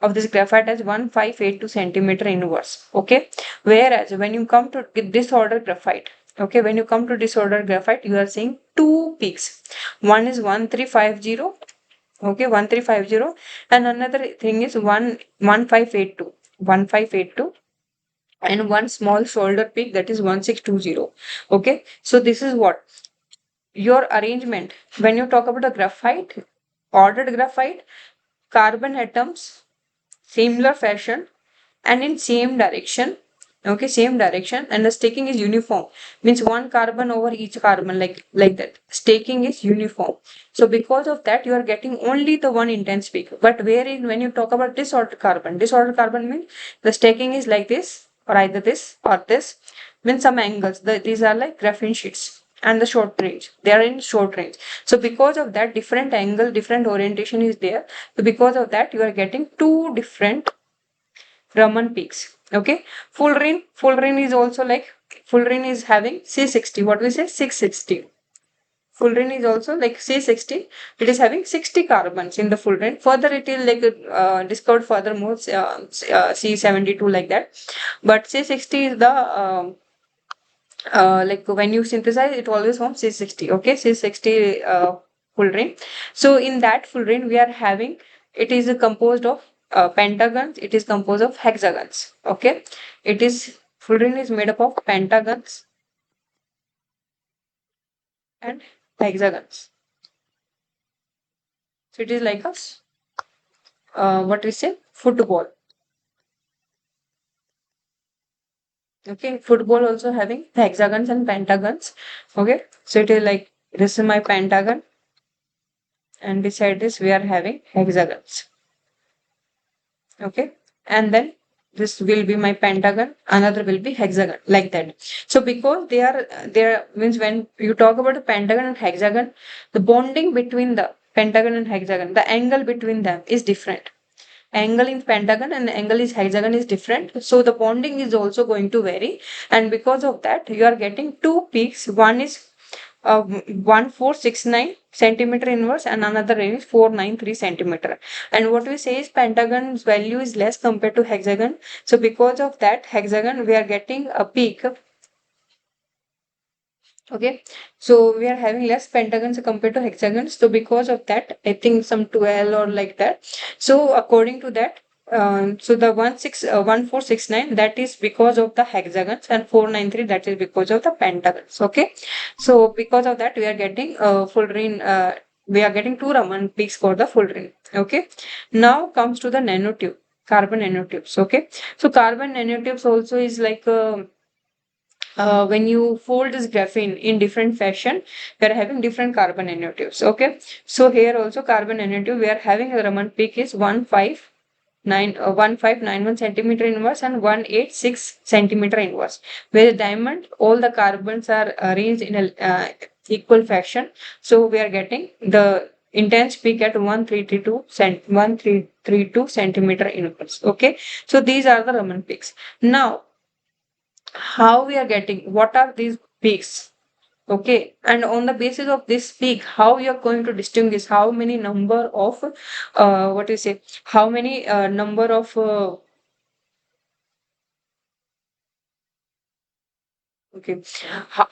of this graphite as 1582 centimeter inverse. Okay, whereas when you come to disordered graphite, okay, when you come to disordered graphite, you are seeing two peaks. One is 1350, okay, 1350, and another thing is 1582, and one small shoulder peak, that is 1620. Okay, so this is what your arrangement. When you talk about a graphite, ordered graphite, carbon atoms similar fashion and in same direction. Okay, same direction, and the staking is uniform, means one carbon over each carbon, like that. Staking is uniform. So because of that, you are getting only the one intense peak. But wherein when you talk about disordered carbon means the staking is like this, or either this or this, means some angles. These are like graphene sheets and the short range, they are in short range. So because of that, different angle, different orientation is there. So because of that, you are getting two different Raman peaks. Okay, full ring is also like, full ring is having C60, what we say 660. Full ring is also like C60, it is having 60 carbons in the full ring. Further it is like discovered furthermore C72 like that, but C60 is the like when you synthesize, it always forms C60. Okay, C60 fullerene. So in that fullerene, we are having, it is composed of pentagons. It is composed of hexagons. Okay, it is, fullerene is made up of pentagons and hexagons. So it is like a what we say, football. Okay, football also having hexagons and pentagons. Okay, so it is like, this is my pentagon, and beside this we are having hexagons. Okay, and then this will be my pentagon, another will be hexagon, like that. So because they are means, when you talk about the pentagon and hexagon, the bonding between the pentagon and hexagon, the angle between them is different. Angle in pentagon and angle is hexagon is different, so the bonding is also going to vary, and because of that you are getting two peaks. One is 1469 centimeter inverse and another is 493 centimeter. And what we say is pentagon's value is less compared to hexagon, so because of that hexagon we are getting a peak. Okay, so we are having less pentagons compared to hexagons. So because of that, I think some 12 or like that. So according to that, so the 1469, that is because of the hexagons, and 493, that is because of the pentagons. Okay, so because of that, we are getting fullerene. We are getting two Raman peaks for the fullerene. Okay, now comes to the nanotube, carbon nanotubes. Okay, so carbon nanotubes also is like when you fold this graphene in different fashion, we are having different carbon nanotubes. Okay, so here also carbon nanotube, we are having a Raman peak is 1591 centimeter inverse and 186 centimeter inverse. Where the diamond, all the carbons are arranged in a equal fashion. So we are getting the intense peak at 1332 centimeter inverse. Okay, so these are the Raman peaks. Now how we are getting, what are these peaks? Okay, and on the basis of this peak, how you are going to distinguish how many number of what you say, how many number of okay,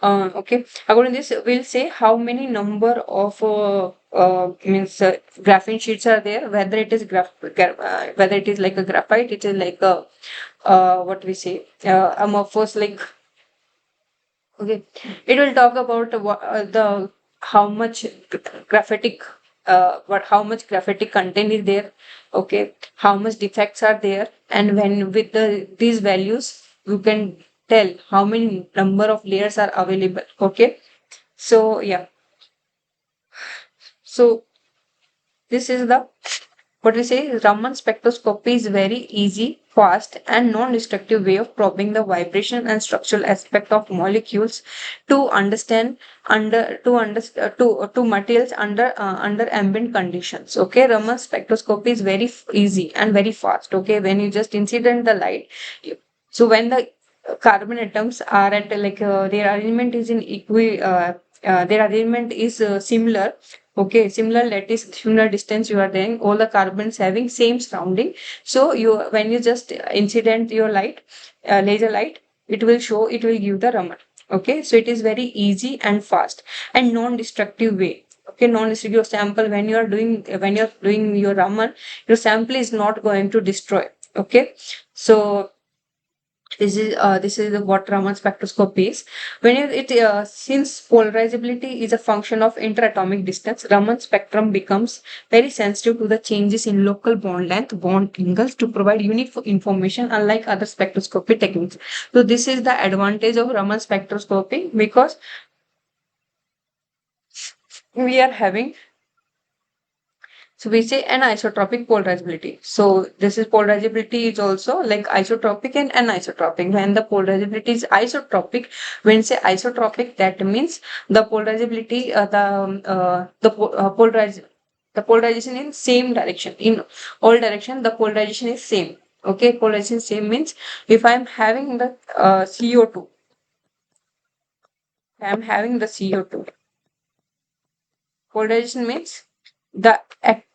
okay, according to this we'll say how many number of means graphene sheets are there, whether it is whether it is like a graphite, it is like a what we say, amorphous, like. Okay, it will talk about the how much graphitic, what how much graphitic content is there. Okay, how much defects are there, and when with these values you can tell how many number of layers are available. Okay, so yeah, so this is the, what we say, Raman spectroscopy is very easy, fast, and non-destructive way of probing the vibration and structural aspect of molecules to understand to materials under ambient conditions. Okay, Raman spectroscopy is very easy and very fast. Okay, when you just incident the light, so when the carbon atoms are at like their arrangement is in their arrangement is similar. Okay, similar lattice, similar distance you are there, all the carbons having same surrounding. So you, when you just incident your light, laser light, it will show, it will give the Raman. Okay, so it is very easy and fast and non-destructive way. Okay, non-destructive, your sample, when you're doing your Raman, your sample is not going to destroy. Okay, so this is what Raman spectroscopy is. When since polarizability is a function of interatomic distance, Raman spectrum becomes very sensitive to the changes in local bond length, bond angles to provide unique information, unlike other spectroscopy techniques. So this is the advantage of Raman spectroscopy, because we are having, so we say anisotropic polarizability. So this is polarizability is also like isotropic and anisotropic. When the polarizability is isotropic, when say isotropic, that means the polarizability, the polarization in same direction, in all direction the polarization is same. Okay, polarization same means if I am having the CO2, I am having the CO2. Polarization means the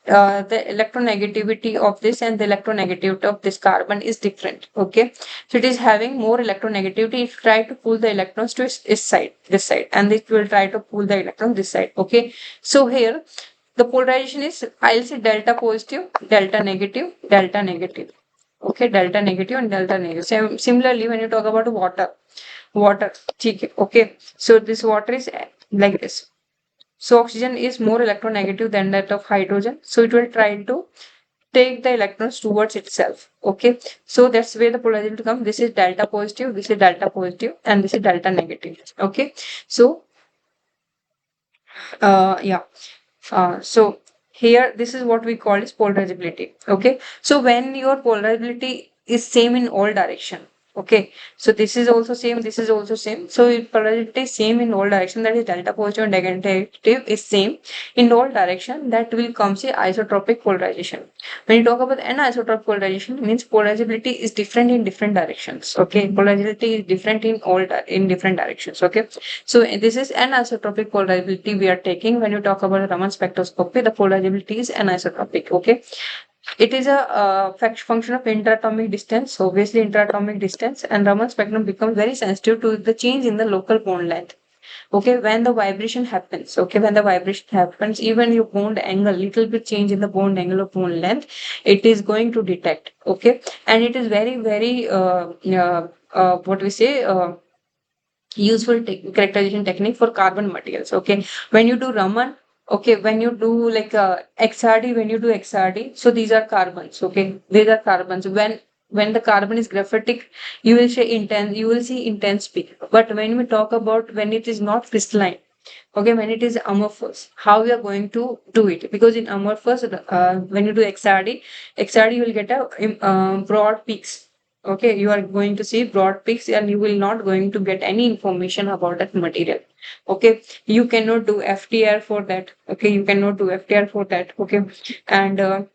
electronegativity of this and the electronegativity of this carbon is different. Okay, so it is having more electronegativity. It try to pull the electrons to its side, this side, and it will try to pull the electron this side. Okay, so here the polarization is, I'll say delta positive, delta negative, delta negative. Okay, delta negative and delta negative. Similarly, when you talk about water, okay, so this water is like this. So oxygen is more electronegative than that of hydrogen. So it will try to take the electrons towards itself. Okay. So that's where the polarization will come. This is delta positive, this is delta positive, and this is delta negative. Okay. So yeah. So here this is what we call as polarizability. Okay. So when your polarizability is same in all direction. Okay. So this is also same, this is also same. So if polarizability is same in all direction, that is delta positive and negative is same in all direction, that will come say isotropic polarization. When you talk about anisotropic polarization, means polarizability is different in different directions. Okay. Polarizability is different in in different directions. Okay. So this is anisotropic polarizability we are taking when you talk about the Raman spectroscopy. The polarizability is anisotropic. Okay, it is a function of interatomic distance. So obviously interatomic distance, and Raman spectrum becomes very sensitive to the change in the local bond length. Okay, when the vibration happens. Okay, when the vibration happens, even your bond angle, little bit change in the bond angle of bond length, it is going to detect. Okay, and it is very what we say. Useful characterization technique for carbon materials. Okay, when you do Raman, okay, when you do like XRD, when you do XRD, so these are carbons. Okay, these are carbons. When the carbon is graphitic, you will see intense. You will see intense peak. But when we talk about when it is not crystalline, okay, when it is amorphous, how we are going to do it? Because in amorphous, when you do XRD, you will get a broad peaks. Okay, you are going to see broad peaks and you will not going to get any information about that material. Okay, you cannot do FTR for that. Okay, you cannot do FTR for that. Okay, and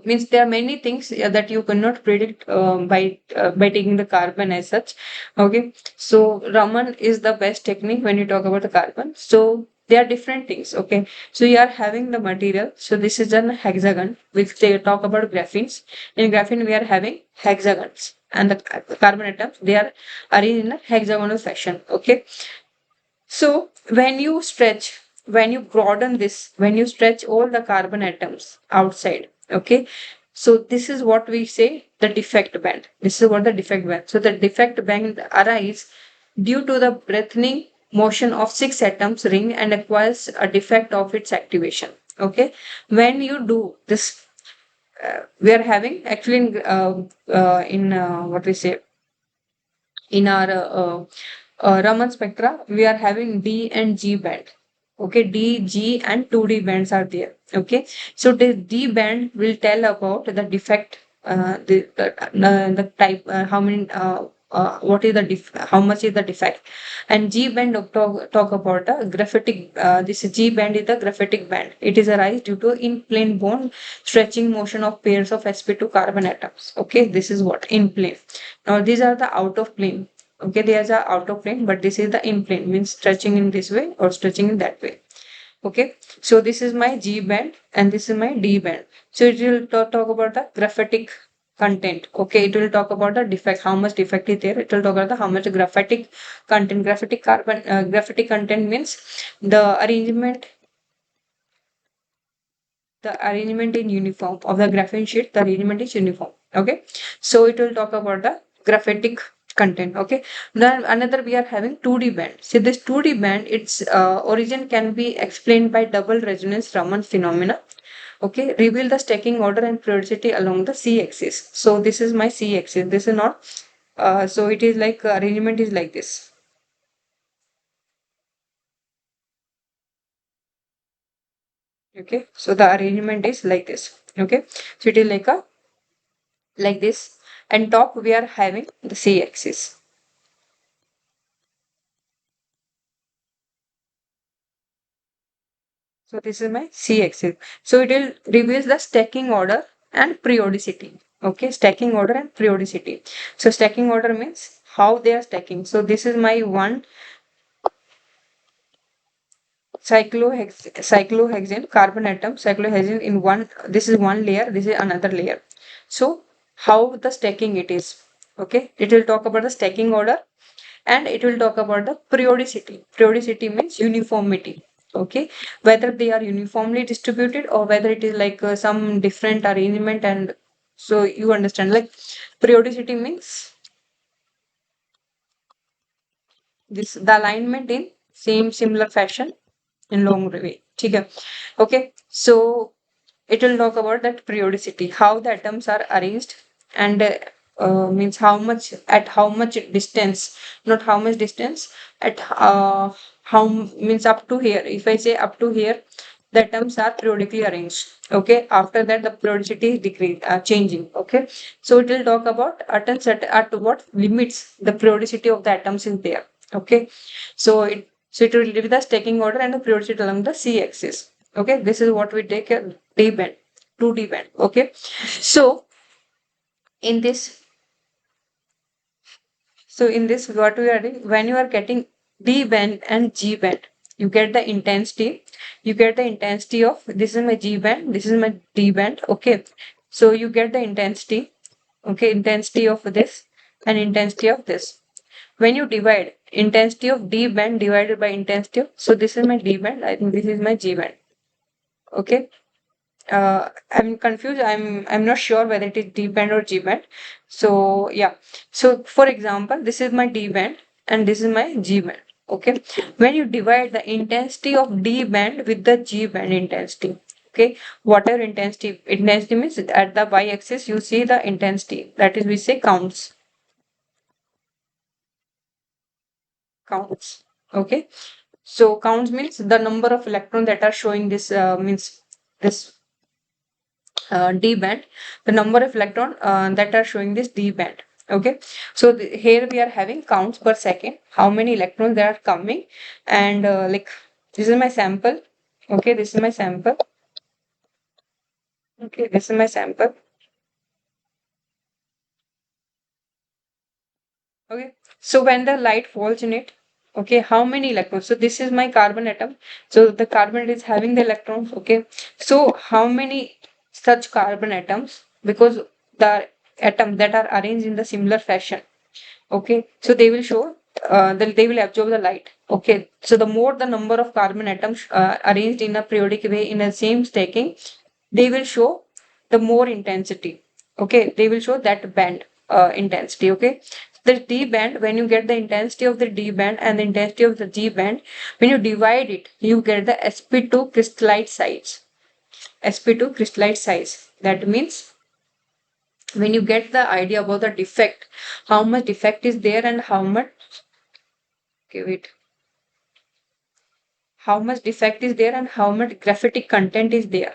means there are many things that you cannot predict by taking the carbon as such. Okay, so Raman is the best technique when you talk about the carbon. So there are different things. Okay, so you are having the material. So this is an hexagon, which they talk about graphenes. In graphene, we are having hexagons, and the carbon atoms, they are arranged in a hexagonal fashion. Okay, so when you broaden this, when you stretch all the carbon atoms outside, okay, so this is what we say the defect band. This is what the defect band. So the defect band arises due to the breathing motion of six atoms ring and acquires a defect of its activation. Okay, when you do this, we are having actually in what we say in our Raman spectra, we are having D and G band. Okay, D, G, and 2D bands are there. Okay, so the D band will tell about the defect, the type, how many, what is the how much is the defect, and G band talk about the graphitic. This G band is the graphitic band. It is arise due to in plane bond stretching motion of pairs of sp2 carbon atoms. Okay, this is what in plane. Now these are the out of plane. Okay, there's a out of plane, but this is the in plane, means stretching in this way or stretching in that way. Okay, so this is my G band and this is my D band. So it will talk about the graphitic content. Okay, it will talk about the defect, how much defect is there. It will talk about the how much graphitic content. Graphitic content means the arrangement, in uniform of the graphene sheet. The arrangement is uniform. Okay, so it will talk about the graphitic content. Okay, then another we are having 2D band. See this 2D band, its origin can be explained by double resonance Raman phenomena. Okay, reveal the stacking order and periodicity along the C axis. So this is my C axis. This is not. So it is like arrangement is like this. Okay, so the arrangement is like this. Okay, so it is like this, and top we are having the C axis. So this is my C axis. So it will reveals the stacking order and periodicity. Okay, stacking order and periodicity. So stacking order means how they are stacking. So this is my one. cyclohexane carbon atom, cyclohexane in one, this is one layer, this is another layer. So how the stacking it is, okay, it will talk about the stacking order, and it will talk about the periodicity. Periodicity means uniformity, okay, whether they are uniformly distributed or whether it is like some different arrangement. And so you understand, like periodicity means this, the alignment in same similar fashion in long way. Okay. Okay. So it will talk about that periodicity, how the atoms are arranged, and means how much, at how much distance, not how much distance, at how means up to here. If I say up to here, the atoms are periodically arranged. Okay. After that, the periodicity is changing. Okay. So it will talk about atoms at what limits the periodicity of the atoms is there. Okay. So it will give the stacking order and the periodicity along the c-axis. Okay, this is what we take a D band, 2D band. Okay, so in this, what we are doing, when you are getting D band and G band, you get the intensity. You get the intensity of, this is my G band, this is my D band. Okay, so you get the intensity. Okay, intensity of this and intensity of this. When you divide intensity of D band divided by intensity of, so this is my D band, I think this is my G band. Okay, I'm confused. I'm not sure whether it is D band or G band. So yeah. So for example, this is my D band and this is my G band. Okay. When you divide the intensity of D band with the G band intensity, okay, whatever intensity means at the y-axis you see the intensity. That is, we say counts. Okay. So counts means the number of electrons that are showing this means this D band, the number of electron that are showing this D band. Okay, so here we are having counts per second, how many electrons that are coming, and like this is my sample. Okay, this is my sample. Okay, this is my sample. Okay, so when the light falls in it, okay, how many electrons? So this is my carbon atom. So the carbon is having the electrons. Okay, so how many such carbon atoms? Because the atoms that are arranged in the similar fashion. Okay, so they will show they will absorb the light. Okay, so the more the number of carbon atoms arranged in a periodic way in the same stacking, they will show the more intensity. Okay, they will show that band intensity. Okay, the D band, when you get the intensity of the D band and the intensity of the G band, when you divide it, you get the sp2 crystallite size. Sp2 crystallite size, that means when you get the idea about the defect, how much defect is there and how much, okay, wait, how much defect is there and how much graphitic content is there.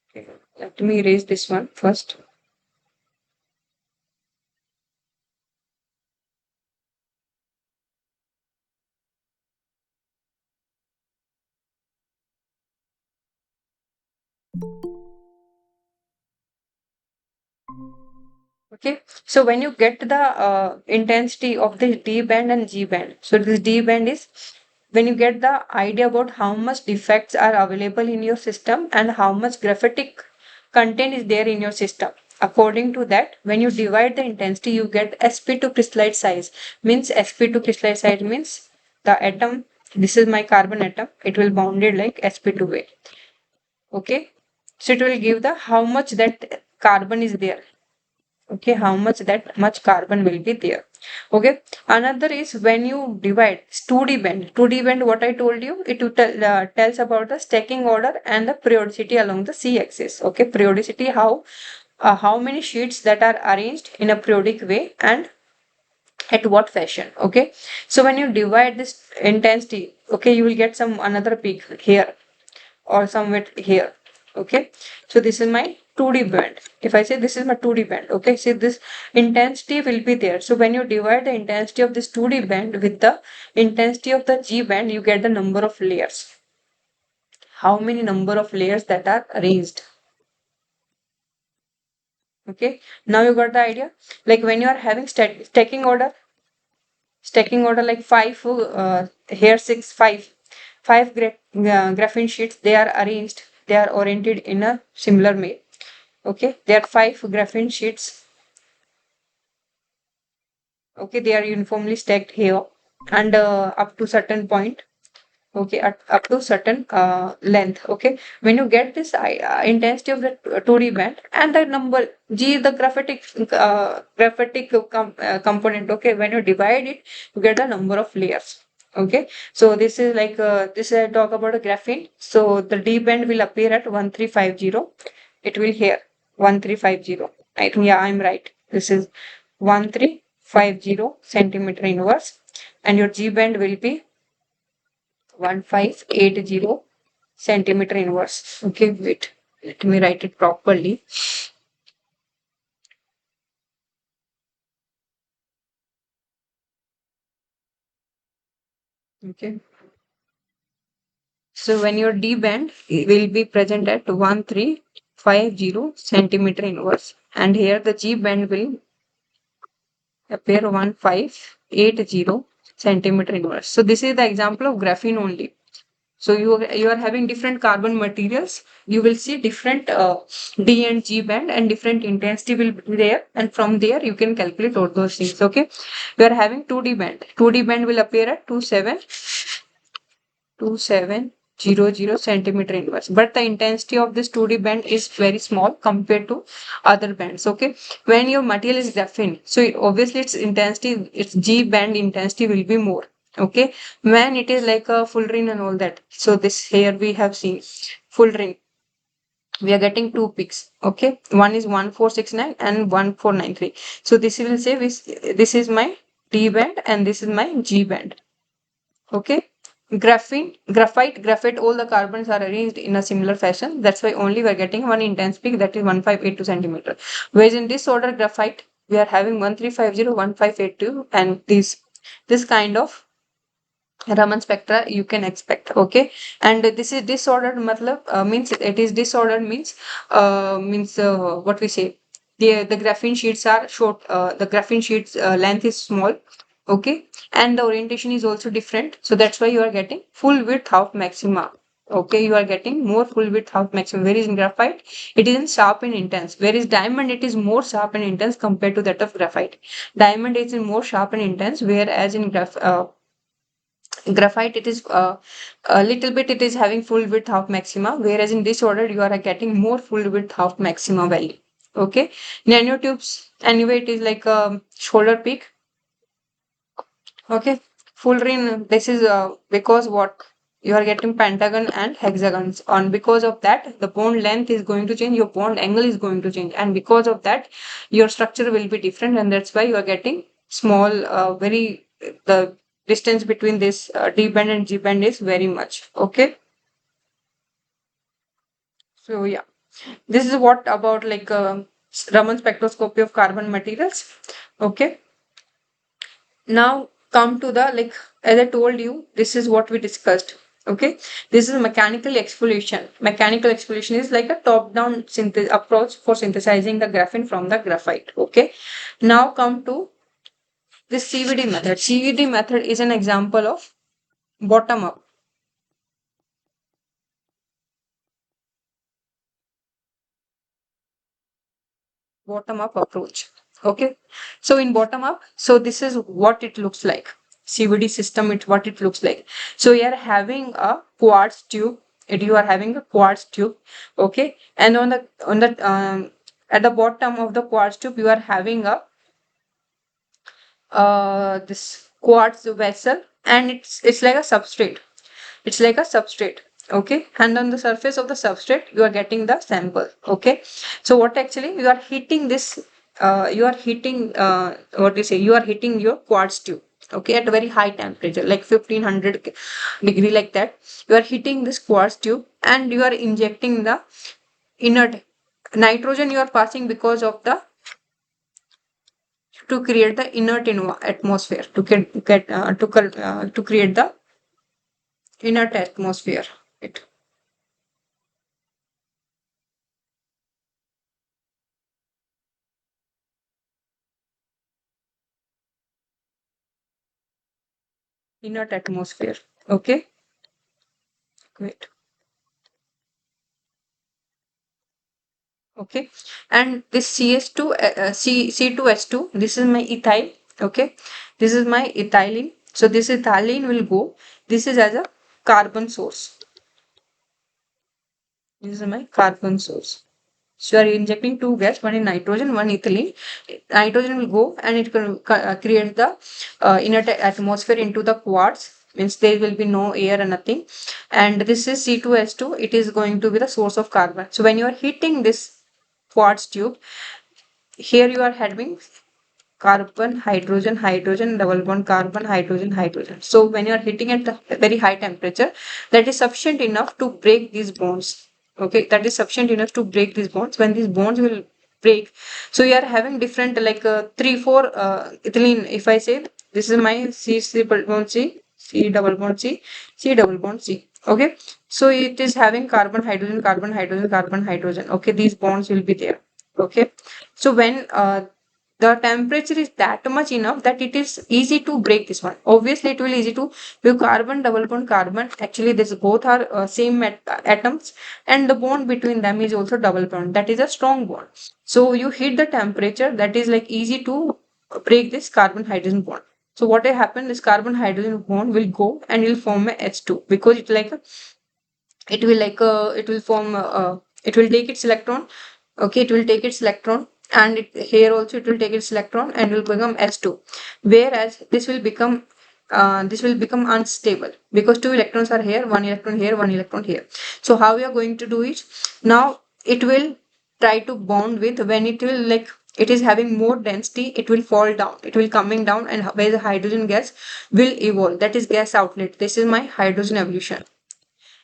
Okay, let me erase this one first. Okay, so when you get the intensity of this D band and G band, so this D band is when you get the idea about how much defects are available in your system and how much graphitic content is there in your system. According to that, when you divide the intensity, you get sp2 crystallite size. Means sp2 crystallite size means the atom. This is my carbon atom. It will bounded like sp2 way. Okay, so it will give the how much that carbon is there. Okay, how much that much carbon will be there. Okay, another is when you divide 2D band. 2D band, what I told you, it will tells about the stacking order and the periodicity along the c-axis. Okay, periodicity, how many sheets that are arranged in a periodic way and at what fashion. Okay, so when you divide this intensity, okay, you will get some another peak here or somewhere here. Okay, so this is my 2D band. If I say this is my 2D band, okay, see this intensity will be there. So when you divide the intensity of this 2D band with the intensity of the G band, you get the number of layers. How many number of layers that are arranged. Okay, now you got the idea. Like when you are having stacking order like 5 here 6 5. five graphene sheets, they are arranged, they are oriented in a similar way. Okay, there are five graphene sheets. Okay, they are uniformly stacked here, and up to certain point. Okay, up to certain length. Okay, when you get this intensity of the 2D band and the number G, the graphitic component. Okay, when you divide it, you get the number of layers. Okay, so this is like this I talk about a graphene. So the D band will appear at 1350. It will here 1350. I think, yeah, I'm right. This is 1350 centimeter inverse, and your G band will be 1580 centimeter inverse. Okay, wait. Let me write it properly. Okay. So when your D band will be present at 1350 centimeter inverse, and here the G band will appear 1580 centimeter inverse. So this is the example of graphene only. So you are having different carbon materials. You will see different D and G band and different intensity will be there. And from there you can calculate all those things. Okay. We are having 2D band. 2D band will appear at 2700 centimeter inverse. But the intensity of this 2D band is very small compared to other bands. Okay. When your material is graphene, so obviously its intensity, its G band intensity will be more. Okay. When it is like a full ring and all that. So this here we have seen full ring. We are getting two peaks. Okay. One is 1469 and 1493. So this will say this is my D band and this is my G band. Okay. Graphite, all the carbons are arranged in a similar fashion. That's why only we're getting one intense peak, that is 1582 centimeter. Whereas in this order graphite, we are having 1350, 1582, and this kind of Raman spectra you can expect. Okay. And this is disordered matlab, means it is disordered means what we say, the graphene sheets are short, the graphene sheets length is small. Okay. And the orientation is also different, so that's why you are getting full width half maxima. Okay, you are getting more full width half maximum. Whereas in graphite, it is in sharp and intense. Whereas diamond, it is more sharp and intense compared to that of graphite. Diamond is in more sharp and intense, whereas in graphite, it is a little bit, it is having full width half maxima, whereas in this order you are getting more full width half maxima value. Okay. Nanotubes, anyway, it is like a shoulder peak. Okay. Full ring, this is because what you are getting pentagon and hexagons on. Because of that, the bond length is going to change, your bond angle is going to change, and because of that your structure will be different, and that's why you are getting small, very the distance between this D band and G band is very much. Okay. So yeah, this is what about like Raman spectroscopy of carbon materials. Okay. Now come to the, like, as I told you, this is what we discussed. Okay. This is mechanical exfoliation. Mechanical exfoliation is like a top down approach for synthesizing the graphene from the graphite. Okay. Now come to this CVD method. CVD method is an example of bottom up. Bottom up approach. Okay. So in bottom up, so this is what it looks like. CVD system, it's what it looks like. So you are having a quartz tube. You are having a quartz tube. Okay. And on the at the bottom of the quartz tube, you are having a this quartz vessel, and it's like a substrate. It's like a substrate. Okay. And on the surface of the substrate, you are getting the sample. Okay. So what actually you are heating this, you are heating, what do you say, you are heating your quartz tube. Okay. At a very high temperature, like 1500 degree, like that. You are heating this quartz tube and you are injecting the inert nitrogen you are passing because of the, to create the inert atmosphere, to to create the inert atmosphere. It inert atmosphere. Okay. Wait. Okay, and this CS2 C2H2, this is my ethyl. Okay, this is my ethylene. So this ethylene will go, this is as a carbon source. This is my carbon source. So you are injecting two gas, one in nitrogen, one ethylene. Nitrogen will go and it can create the inner atmosphere into the quartz. Means there will be no air and nothing. And this is C2H2. It is going to be the source of carbon. So when you are heating this quartz tube, here you are having carbon, hydrogen, hydrogen, double bond, carbon, hydrogen, hydrogen. So when you are hitting at a very high temperature, that is sufficient enough to break these bonds. Okay, that is sufficient enough to break these bonds. When these bonds will break, so you are having different like three, four ethylene. If I say this is my C double bond C, C double bond C, C double bond C. Okay, so it is having carbon, hydrogen, carbon, hydrogen, carbon, hydrogen. Okay, these bonds will be there. Okay, so when the temperature is that much enough that it is easy to break this one. Obviously it will easy to with carbon, double bond, carbon, actually this both are same atoms, and the bond between them is also double bond, that is a strong bond. So you hit the temperature that is like easy to break this carbon hydrogen bond. So what will happen, this carbon hydrogen bond will go and will form a H2, because it's like it will form it will take its electron. Okay, it will take its electron, and here also it will take its electron and will become H2, whereas this will become unstable because two electrons are here, one electron here, one electron here. So how we are going to do it now, it will try to bond with, when it will like it is having more density, it will fall down, it will coming down, and where the hydrogen gas will evolve, that is gas outlet. This is my hydrogen evolution,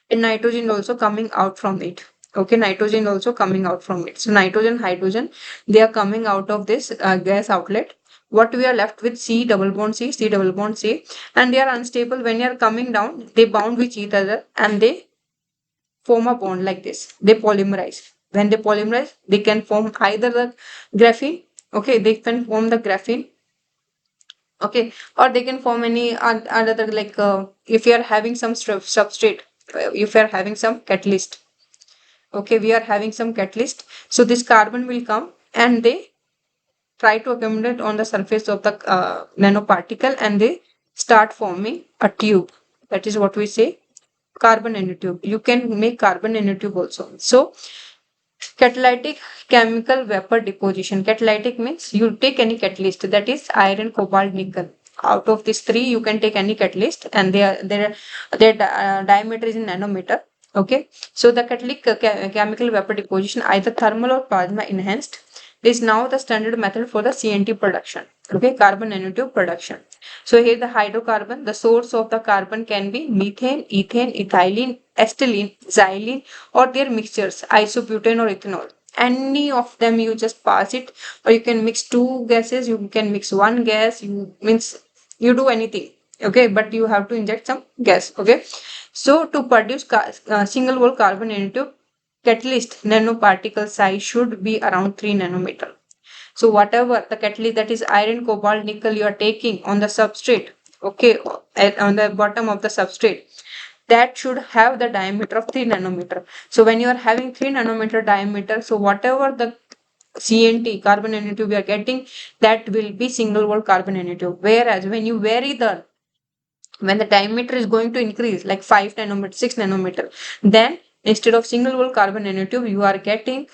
and nitrogen also coming out from it. Okay, nitrogen also coming out from it. So nitrogen, hydrogen, they are coming out of this gas outlet. What we are left with, C double bond C, C double bond C, and they are unstable. When they are coming down, they bound with each other and they form a bond like this. They polymerize. When they polymerize, they can form either the graphene. Okay, they can form the graphene. Okay, or they can form any another like if you are having some substrate, if you are having some catalyst. Okay, we are having some catalyst, so this carbon will come and they try to accumulate on the surface of the nanoparticle, and they start forming a tube. That is what we say carbon nanotube. You can make carbon nanotube also. So catalytic chemical vapor deposition. Catalytic means you take any catalyst, that is iron, cobalt, nickel. Out of these three, you can take any catalyst, and their diameter is in nanometer. Okay, so the catalytic chemical vapor deposition, either thermal or plasma enhanced, is now the standard method for the CNT production. Okay, carbon nanotube production. So here the hydrocarbon, the source of the carbon can be methane, ethane, ethylene, acetylene, xylene, or their mixtures, isobutane or ethanol. Any of them you just pass it, or you can mix two gases, you can mix one gas, you means you do anything. Okay, but you have to inject some gas. Okay, so to produce single wall carbon nanotube, catalyst nanoparticle size should be around 3 nanometer. So whatever the catalyst, that is iron, cobalt, nickel, you are taking on the substrate, okay, on the bottom of the substrate, that should have the diameter of 3 nanometer. So when you are having 3 nanometer diameter, so whatever the CNT carbon nanotube we are getting, that will be single wall carbon nanotube. Whereas when you vary the, when the diameter is going to increase like 5 nanometer, 6 nanometer, then instead of single wall carbon nanotube, you are getting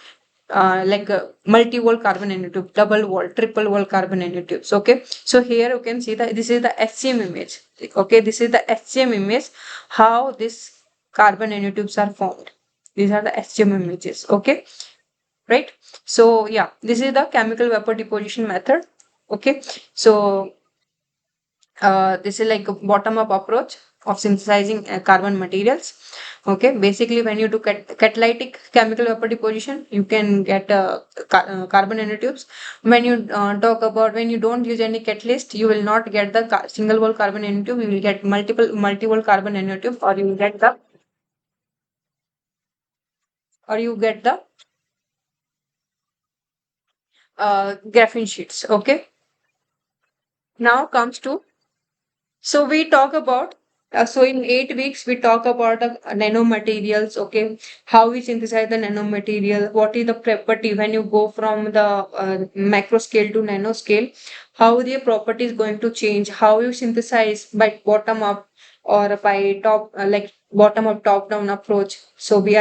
like a multi-wall carbon nanotube, double wall, triple wall carbon nanotubes. Okay, so here you can see that this is the HCM image. Okay, this is the HCM image, how this carbon nanotubes are formed. These are the HCM images. Okay, right. So yeah, this is the chemical vapor deposition method. Okay, so this is like a bottom up approach of synthesizing carbon materials. Okay, basically when you do catalytic chemical vapor deposition, you can get carbon nanotubes. When you talk about, when you don't use any catalyst, you will not get the single wall carbon nanotube, you will get multi-wall carbon nanotube, or you will get the, or you get the graphene sheets. Okay, now comes to, so we talk about So in 8 weeks, we talk about the nanomaterials. Okay, how we synthesize the nanomaterial. What is the property when you go from the macro scale to nano scale? How the property is going to change? How you synthesize by bottom up or by top, like bottom up, top down approach. So we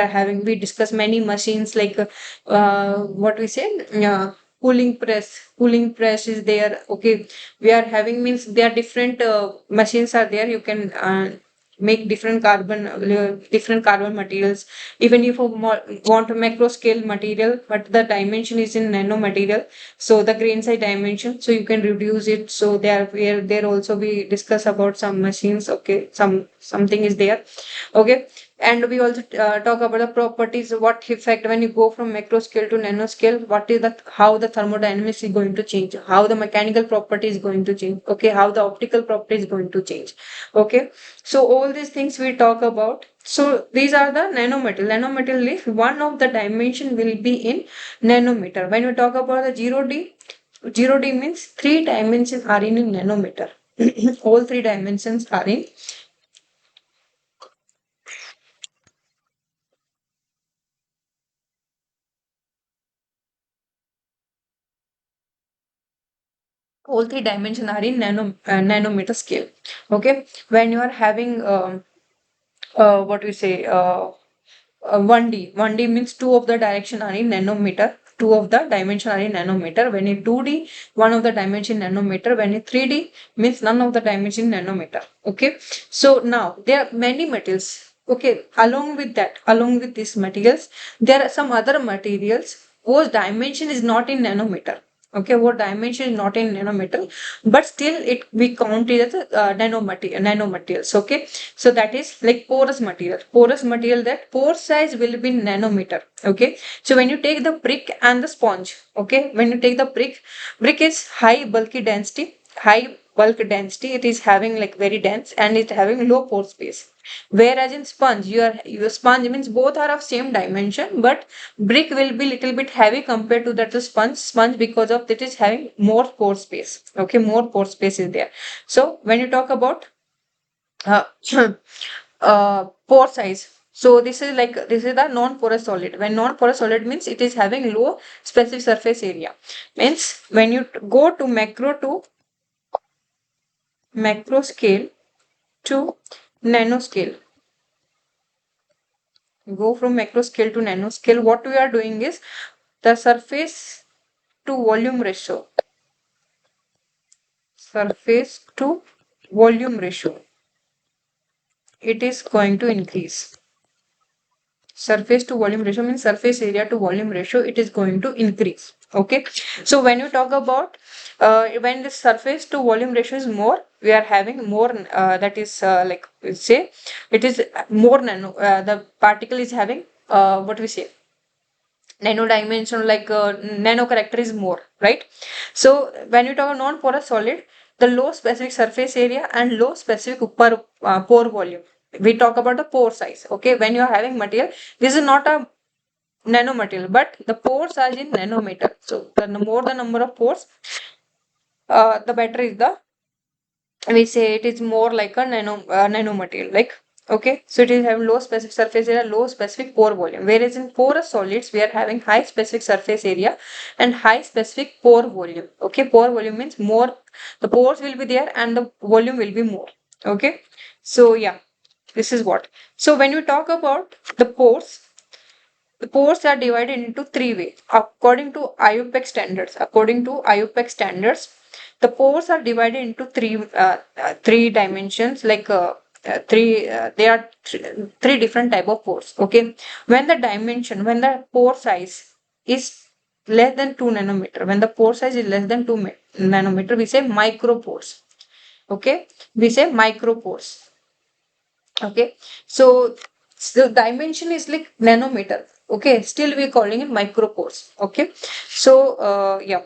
discuss many machines like what we say. Cooling press is there. Okay, we are having means there are different machines are there. You can make different carbon materials. Even if you want a macro scale material, but the dimension is in nano material, so the grain size dimension, so you can reduce it. So there also we discuss about some machines. Okay, something is there. Okay, and we also talk about the properties, what effect when you go from macro scale to nano scale, what is the how the thermodynamics is going to change, how the mechanical property is going to change, okay, how the optical property is going to change. Okay, so all these things we talk about. So these are the nanometer. Nanometer is one of the dimension will be in nanometer. When we talk about the 0D, 0D means three dimensions are in nanometer. All three dimensions are in. All three dimensions are in nanometer scale. Okay, when you are having what we say 1D. 1D means two of the direction are in nanometer. Two of the dimension are in nanometer. When in 2D, one of the dimension nanometer. When in 3D means none of the dimension nanometer. Okay. So now there are many materials. Okay. Along with these materials, there are some other materials whose dimension is not in nanometer. Okay, what dimension is not in nanometer, but still it we count it as a nanomaterials. Okay, so that is like porous material. Porous material, that pore size will be nanometer. Okay, so when you take the brick and the sponge, okay, when you take the brick is high bulky density, high bulk density. It is having like very dense and it's having low pore space. Whereas in sponge, your sponge means both are of same dimension, but brick will be little bit heavy compared to that sponge because of that is having more pore space. Okay, more pore space is there. So when you talk about uh, pore size. So this is the non-porous solid. When non-porous solid means it is having low specific surface area. Means when you go to macro scale to nano scale, go from macro scale to nano scale, what we are doing is the surface to volume ratio. Surface to volume ratio. It is going to increase. Surface to volume ratio means surface area to volume ratio, it is going to increase. Okay, so when you talk about when the surface to volume ratio is more, we are having more that is like we say it is more nano, the particle is having what we say nano dimension, like nano character is more, right? So when you talk about non-porous solid, the low specific surface area and low specific pore volume, we talk about the pore size. Okay, when you are having material, this is not a nanomaterial, but the pores are in nanometer. So the more the number of pores, the better is the, we say it is more like a nanomaterial, like. Okay, so it is having low specific surface area, low specific pore volume, whereas in porous solids we are having high specific surface area and high specific pore volume. Okay, pore volume means more, the pores will be there and the volume will be more. Okay, so yeah, this is what. So when you talk about the pores are divided into three ways according to IUPAC standards. According to IUPAC standards, the pores are divided into three dimensions. Like there are three different type of pores. Okay, when the pore size is less than 2 nanometer, when the pore size is less than 2 nanometer, we say micropores. Okay, we say micropores. Okay, so dimension is like nanometer. Okay, still we're calling it micropores. Okay, so yeah,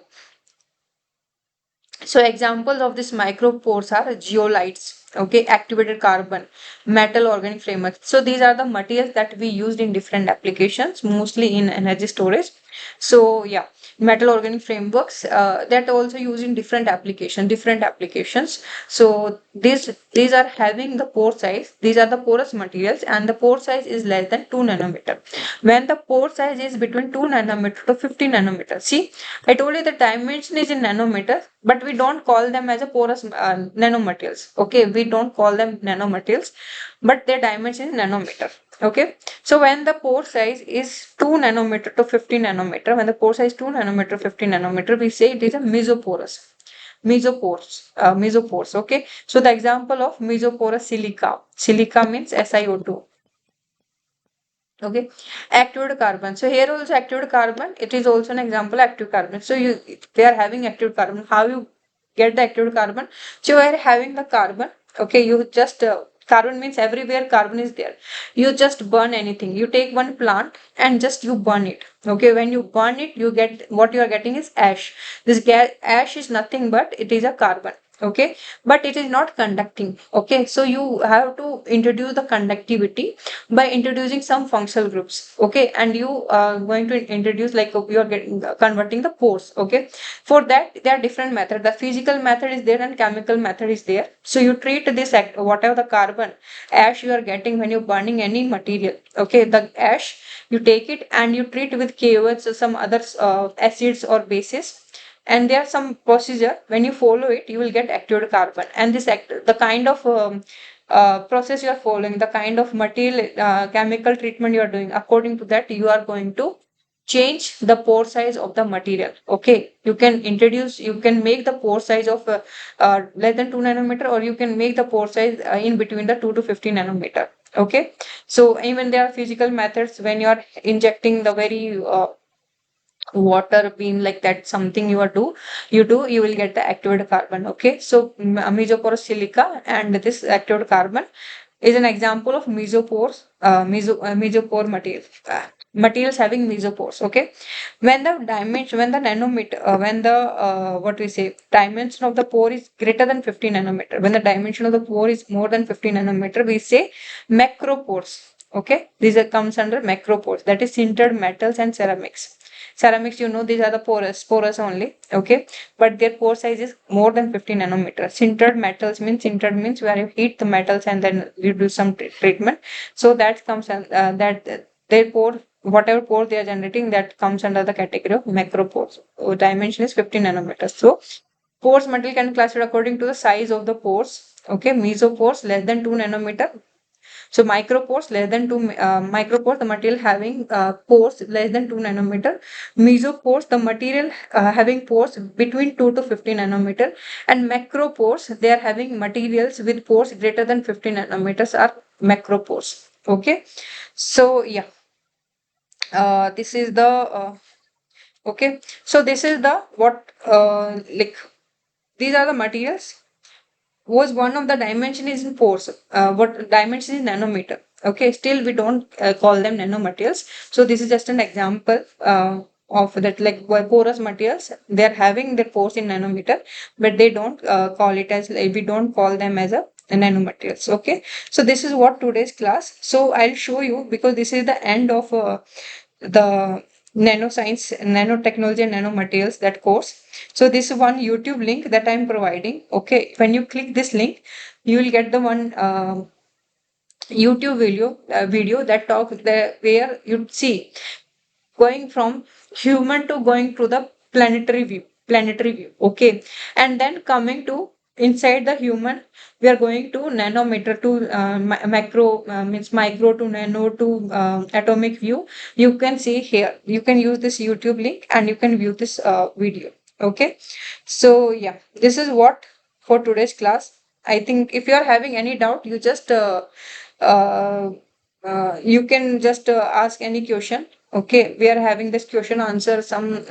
so examples of this micropores are zeolites, okay, activated carbon, metal organic frameworks. So these are the materials that we used in different applications, mostly in energy storage. So yeah, metal organic frameworks that also used in different applications. So these are having the pore size, these are the porous materials, and the pore size is less than 2 nanometer. When the pore size is between 2 nanometer to 50 nanometer, see, I told you the dimension is in nanometers, but we don't call them as a porous nanomaterials. Okay, we don't call them nanomaterials, but their dimension is nanometer. Okay, so when the pore size is 2 nanometer to 50 nanometer, when the pore size 2 nanometer, 50 nanometer, we say it is a mesoporous. Mesopores. Okay, so the example of mesoporous silica. Silica means SiO2. Okay, active carbon. So here also active carbon. It is also an example of active carbon. So they are having active carbon. How you get the active carbon? So you are having the carbon. Okay, you just carbon means everywhere carbon is there. You just burn anything. You take one plant and just you burn it. Okay, when you burn it, you get what you are getting is ash. This ash is nothing but it is a carbon. Okay, but it is not conducting. Okay, so you have to introduce the conductivity by introducing some functional groups. Okay, and you are going to introduce like you are getting converting the pores. Okay, for that there are different methods. The physical method is there and chemical method is there. So you treat this whatever the carbon ash you are getting when you're burning any material. Okay, the ash you take it and you treat with KOH or some other acids or bases, and there are some procedure. When you follow it, you will get activated carbon. And the kind of process you are following, the kind of material chemical treatment you are doing, according to that you are going to change the pore size of the material. Okay, you can make the pore size of less than 2 nanometer, or you can make the pore size in between the 2 to 50 nanometer. Okay, so even there are physical methods. When you are injecting the very water beam like that, something you will get the activated carbon. Okay, so mesoporous silica and this activated carbon is an example of mesopore material, materials having mesopores. Okay, when the nanometer when the what we say dimension of the pore is greater than 50 nanometer, when the dimension of the pore is more than 50 nanometer, we say macropores. Okay, these comes under macropores, that is sintered metals and ceramics. These are the porous only. Okay, but their pore size is more than 50 nanometers. Sintered means where you heat the metals and then you do some treatment. So that comes that their pore, whatever pore they are generating, that comes under the category of macropores. Dimension is 50 nanometers. So pores material can be classified according to the size of the pores. Okay, mesopores less than 2 nanometer. So micropores less than 2 micropores, the material having pores less than 2 nanometer. Mesopores, the material having pores between 2 to 50 nanometer. And macropores, they are having materials with pores greater than 50 nanometers are macropores. Okay, so yeah, this is the okay. So this is the what like these are the materials was one of the dimension is in pores. What dimension is nanometer. Okay, still we don't call them nanomaterials. So this is just an example of that, like porous materials. They are having their pores in nanometer, but they don't call it as, like, we don't call them as a nanomaterials. Okay, so this is what today's class. So I'll show you, because this is the end of the nanoscience, nanotechnology and nanomaterials, that course. So this is one YouTube link that I'm providing. Okay, when you click this link, you will get the one YouTube video that talks the where you see going from human to going to the planetary view. Okay, and then coming to inside the human, we are going to nanometer to macro, means micro to nano to atomic view. You can see here, you can use this YouTube link and you can view this video. Okay, so yeah, this is what for today's class. I think if you are having any doubt, you just uh, you can just ask any question. Okay, we are having this question answer, some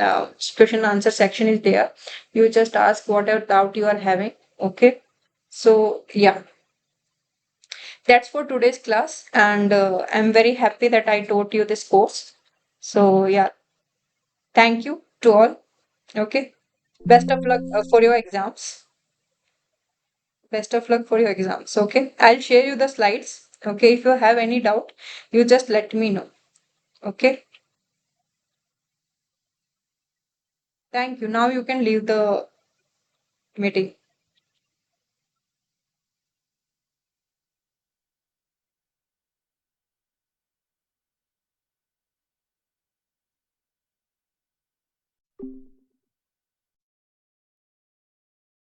question answer section is there. You just ask whatever doubt you are having. Okay, so yeah, that's for today's class, and I'm very happy that I taught you this course. So yeah, thank you to all. Okay, best of luck for your exams. Best of luck for your exams. Okay, I'll share you the slides. Okay, if you have any doubt, you just let me know. Okay. Thank you. Now you can leave the meeting.